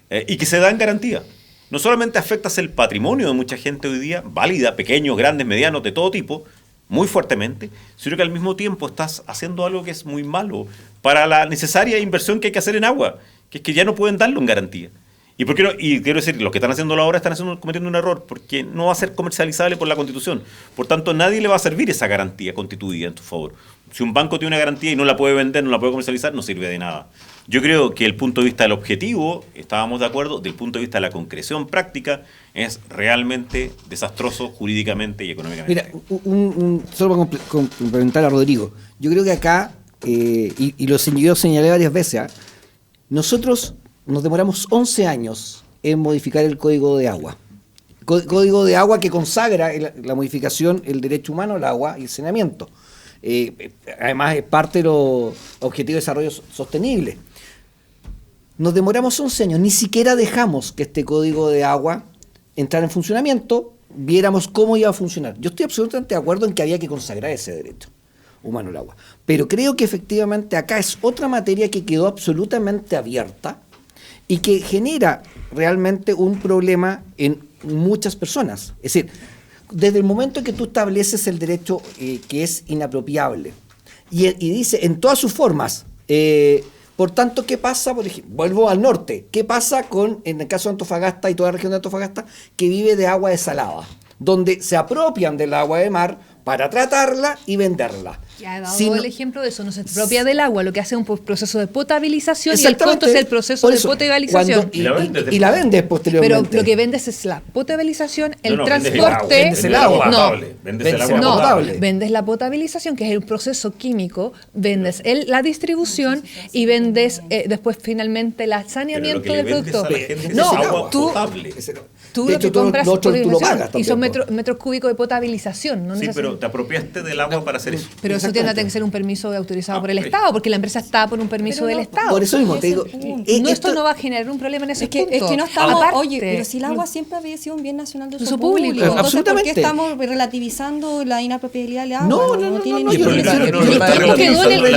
y que se da en garantía. No solamente afectas el patrimonio de mucha gente hoy día, válida, pequeños, grandes, medianos, de todo tipo, muy fuertemente, sino que al mismo tiempo estás haciendo algo que es muy malo para la necesaria inversión que hay que hacer en agua, que es que ya no pueden darlo en garantía. ¿Y por qué no? Y quiero decir, los que están haciéndolo ahora están cometiendo un error, porque no va a ser comercializable por la Constitución. Por tanto, nadie le va a servir esa garantía constituida en tu favor. Si un banco tiene una garantía y no la puede vender, no la puede comercializar, no sirve de nada. Yo creo que el punto de vista del objetivo, estábamos de acuerdo, del punto de vista de la concreción práctica, es realmente desastroso jurídicamente y económicamente. Mira, solo para complementar a Rodrigo, yo creo que acá, y lo señalé varias veces, nosotros nos demoramos 11 años en modificar el Código de Agua. Código de Agua que consagra la modificación, el derecho humano al agua y el saneamiento. Además, es parte de los Objetivos de Desarrollo Sostenible. Nos demoramos 11 años, ni siquiera dejamos que este código de agua entrara en funcionamiento, viéramos cómo iba a funcionar. Yo estoy absolutamente de acuerdo en que había que consagrar ese derecho humano al agua. Pero creo que efectivamente acá es otra materia que quedó absolutamente abierta y que genera realmente un problema en muchas personas. Es decir, desde el momento en que tú estableces el derecho que es inapropiable y dice en todas sus formas, por tanto, ¿qué pasa? Por ejemplo, vuelvo al norte. ¿Qué pasa en el caso de Antofagasta y toda la región de Antofagasta, que vive de agua desalada? Donde se apropian del agua de mar para tratarla y venderla. Ya he dado el ejemplo de eso, no se apropia del agua, lo que hace es un proceso de potabilización y el Exactamente. costo es el proceso de potabilización. Y la vendes posteriormente. Pero lo que vendes es la potabilización, el vendes transporte. Vendes el agua potable. Vendes la potabilización, que es el proceso químico, vendes la distribución y vendes después finalmente el saneamiento del producto. Tú lo que compras y son metros cúbicos de potabilización. No pero te apropiaste del agua para hacer eso. Pero eso tiene que ser un permiso autorizado por el Estado, porque la empresa está por un permiso del Estado. Por eso mismo te digo. Esto no va a generar un problema en ese punto. Es que no estamos. Oye, pero si el agua siempre había sido un bien nacional de uso público. Entonces, absolutamente. ¿por qué estamos relativizando la inapropiabilidad del agua? No tiene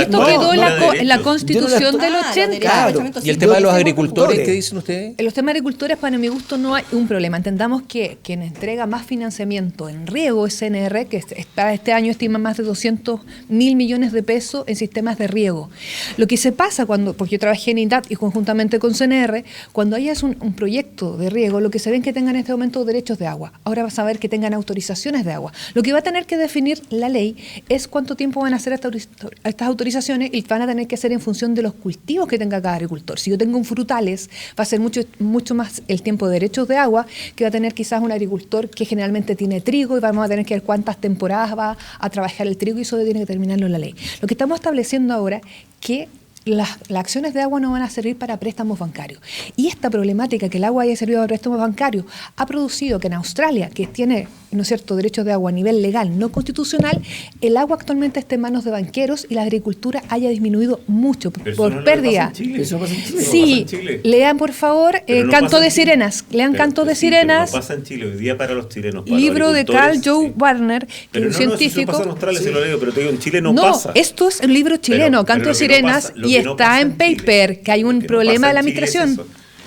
Esto quedó en la Constitución del 80. ¿Y el tema de los agricultores qué dicen ustedes? En los temas de agricultores, para mi gusto, no hay un problema. Entendamos que quien entrega más financiamiento en riego es CNR, que para este año estima más de 200.000 millones de pesos en sistemas de riego. Lo que se pasa porque yo trabajé en INDAT y conjuntamente con CNR, cuando hayas un proyecto de riego, lo que se ven que tengan en este momento derechos de agua. Ahora vas a ver que tengan autorizaciones de agua. Lo que va a tener que definir la ley es cuánto tiempo van a hacer estas autorizaciones y van a tener que hacer en función de los cultivos que tenga cada agricultor. Si yo tengo un frutales, va a ser mucho más el tiempo de derechos de agua que va a tener quizás un agricultor que generalmente tiene trigo y vamos a tener que ver cuántas temporadas va a trabajar el trigo y eso tiene que terminarlo en la ley. Lo que estamos estableciendo ahora que las acciones de agua no van a servir para préstamos bancarios. Y esta problemática que el agua haya servido para préstamos bancarios ha producido que en Australia, que tiene, ¿no es cierto?, derechos de agua a nivel legal, no constitucional, el agua actualmente esté en manos de banqueros y la agricultura haya disminuido mucho por pérdida. Eso pasa en Chile. Sí, lean por favor Canto de Sirenas. Lean Canto de Sirenas. Pero no pasa en Chile hoy día para los chilenos. Para libro los de Carl Joe Warner, que es un científico. No pasa en Australia, si lo leo, pero te digo, en Chile no pasa. No, esto es un libro chileno, Canto de Sirenas, y está en paper, que hay un problema de la administración.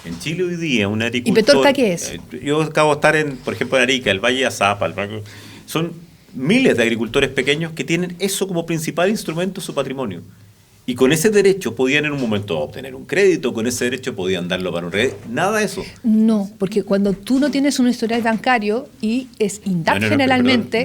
En Chile hoy día, un agricultor... ¿Y Petorca qué es? Yo acabo de estar, por ejemplo, en Arica, el Valle de Azapa. Son miles de agricultores pequeños que tienen eso como principal instrumento de su patrimonio. Y con ese derecho podían en un momento obtener un crédito, con ese derecho podían darlo para un crédito. Nada de eso. No, porque cuando tú no tienes un historial bancario y es INDAP generalmente,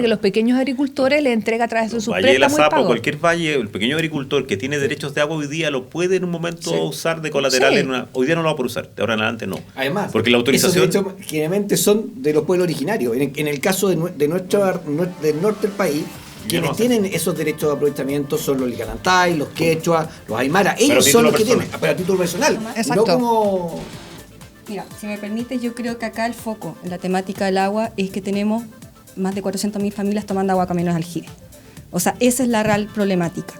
que los pequeños agricultores le entrega a través de sus préstamos y pagos. Cualquier valle, el pequeño agricultor que tiene derechos de agua hoy día lo puede en un momento usar de colateral. Hoy día no lo va a poder usar, de ahora en adelante no. Además, porque la autorización... esos derechos generalmente son de los pueblos originarios. En el caso del norte del país, quienes tienen esos derechos de aprovechamiento son los licanantay, los quechua, los aymara. Ellos son los que tienen, para título personal. Exacto. No como... Mira, si me permites, yo creo que acá el foco en la temática del agua es que tenemos más de 400.000 familias tomando agua caminos de aljibe. O sea, esa es la real problemática.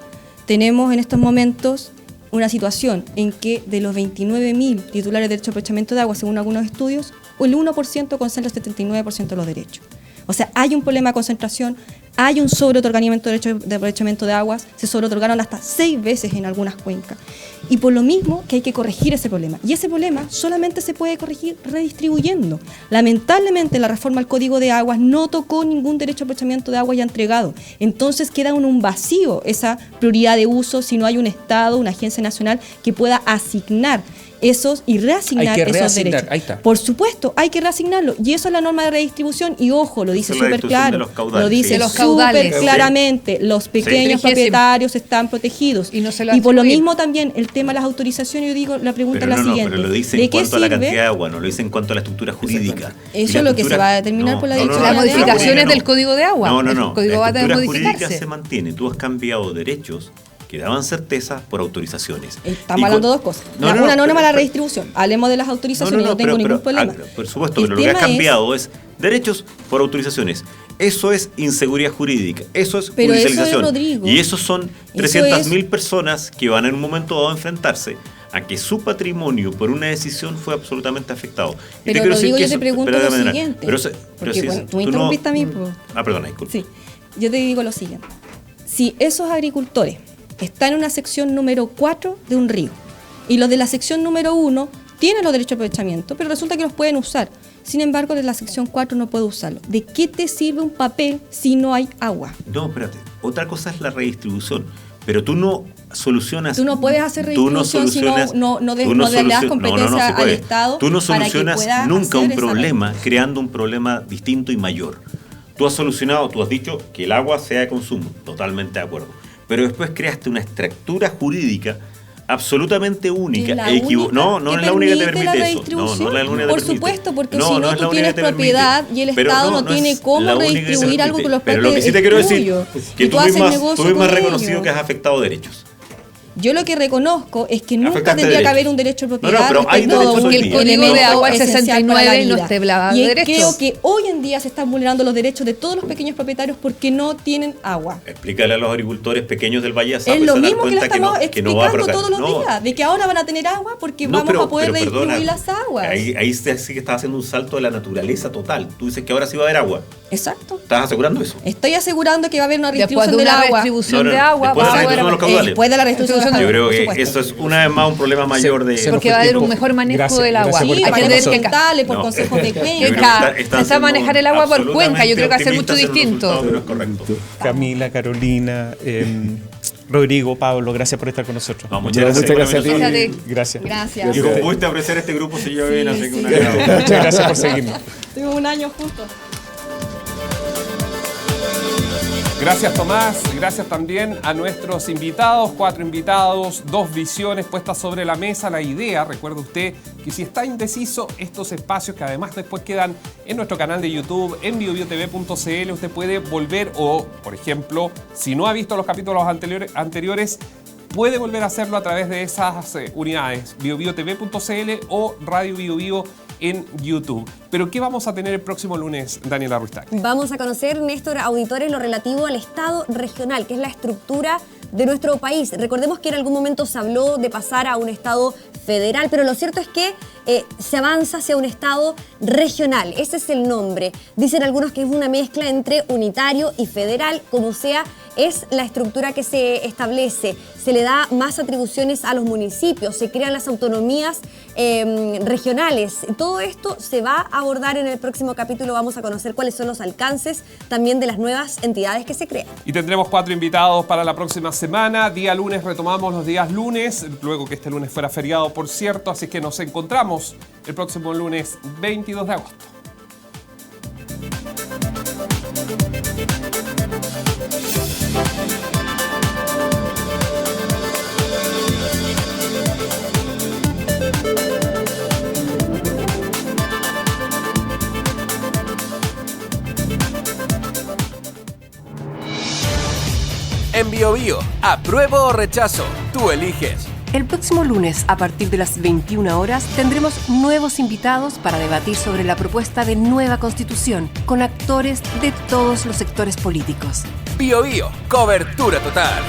Tenemos en estos momentos una situación en que de los 29.000 titulares de derecho de aprovechamiento de agua, según algunos estudios, el 1% concentra el 79% de los derechos. O sea, hay un problema de concentración, hay un sobreotorgamiento de derechos de aprovechamiento de aguas, se sobreotorgaron hasta 6 veces en algunas cuencas. Y por lo mismo que hay que corregir ese problema. Y ese problema solamente se puede corregir redistribuyendo. Lamentablemente la reforma al Código de Aguas no tocó ningún derecho de aprovechamiento de agua ya entregado. Entonces queda en un vacío esa prioridad de uso si no hay un Estado, una agencia nacional que pueda asignar esos y reasignar esos derechos. Ahí está. Por supuesto, hay que reasignarlo. Y eso es la norma de redistribución. Y ojo, lo dice súper claro. Lo dice súper claramente. Los pequeños propietarios están protegidos. Y por lo mismo también el tema de las autorizaciones, yo digo, la pregunta es la siguiente. Pero lo dice en cuanto a la cantidad de agua, no lo dice en cuanto a la estructura jurídica. Eso es lo que se va a determinar por la Las modificaciones del Código de Agua. No. El Código va a modificarse. modificarse. Se mantiene. Tú has cambiado derechos que daban certeza por autorizaciones. Estamos hablando de dos cosas. Una norma a la redistribución. Hablemos de las autorizaciones, no tengo ningún problema. Por supuesto, pero lo que ha cambiado es derechos por autorizaciones. Eso es inseguridad jurídica, eso es judicialización. Eso es, Rodrigo, y esos son 300.000 personas que van en un momento dado a enfrentarse a que su patrimonio por una decisión fue absolutamente afectado. Pero Rodrigo, yo te pregunto lo siguiente. Tú me interrumpiste a mí. Perdona, disculpa. Sí, yo te digo lo siguiente. Si esos agricultores están en una sección número 4 de un río y los de la sección número 1 tienen los derechos de aprovechamiento, pero resulta que los pueden usar. Sin embargo, de la sección 4 no puede usarlo. ¿De qué te sirve un papel si no hay agua? No, espérate. Otra cosa es la redistribución. Pero tú no solucionas... Tú no puedes hacer redistribución si no le das competencia al Estado. Tú no solucionas nunca un problema creando un problema distinto y mayor. Tú has dicho que el agua sea de consumo. Totalmente de acuerdo. Pero después creaste una estructura jurídica absolutamente única. No es la única que te permite eso. No es la única que Por supuesto, porque si no tú tienes propiedad y el Estado no tiene cómo redistribuir algo que los Pero lo que sí te quiero decir que tú mismo has reconocido que has afectado derechos. Yo lo que reconozco es que nunca tendría que haber un derecho de propiedad porque el Código de Agua 69 no te hablaba de derechos. Y creo que hoy en día se están vulnerando los derechos de todos los pequeños propietarios porque no tienen agua. Explícale a los agricultores pequeños del Valle Azapa. Es lo mismo que le estamos explicando todos los días, de que ahora van a tener agua porque vamos a poder redistribuir las aguas. Ahí sí que estás haciendo un salto de la naturaleza total. Tú dices que ahora sí va a haber agua. Exacto. ¿Estás asegurando eso? Estoy asegurando que va a haber una redistribución del agua. Después de la redistribución yo creo que eso es una vez más un problema mayor porque va a haber un mejor manejo del agua. Sí, hay que ver que por consejos de cuenca. Está manejar el agua por cuenca. Yo creo que va a ser mucho distinto. Camila, Carolina, Rodrigo, Pablo, gracias por estar con nosotros. Muchas gracias a ti. Gracias. Y como pudiste apreciar, este grupo se lleva bien, así que muchas gracias por seguirnos. Tuvimos un año juntos. Gracias, Tomás. Gracias también a nuestros invitados, 4 invitados, 2 visiones puestas sobre la mesa. La idea, recuerde usted, que si está indeciso, estos espacios que además después quedan en nuestro canal de YouTube, en biobiotv.cl, usted puede volver o, por ejemplo, si no ha visto los capítulos anteriores, puede volver a hacerlo a través de esas unidades, biobiotv.cl o Radio Bio Bio en YouTube. Pero ¿qué vamos a tener el próximo lunes, Daniela Ruiz-Tagle? Vamos a conocer, Néstor, auditores, lo relativo al Estado regional, que es la estructura de nuestro país. Recordemos que en algún momento se habló de pasar a un Estado federal, pero lo cierto es que se avanza hacia un Estado regional. Ese es el nombre. Dicen algunos que es una mezcla entre unitario y federal, como sea, es la estructura que se establece. Se le da más atribuciones a los municipios, se crean las autonomías regionales. Todo esto se va a abordar en el próximo capítulo. Vamos a conocer cuáles son los alcances también de las nuevas entidades que se crean. Y tendremos 4 invitados para la próxima semana. Día lunes retomamos los días lunes, luego que este lunes fuera feriado, por cierto. Así que nos encontramos el próximo lunes 22 de agosto. En Bio Bio, apruebo o rechazo, tú eliges. El próximo lunes, a partir de las 21 horas, tendremos nuevos invitados para debatir sobre la propuesta de nueva Constitución, con actores de todos los sectores políticos. Bio Bio, cobertura total.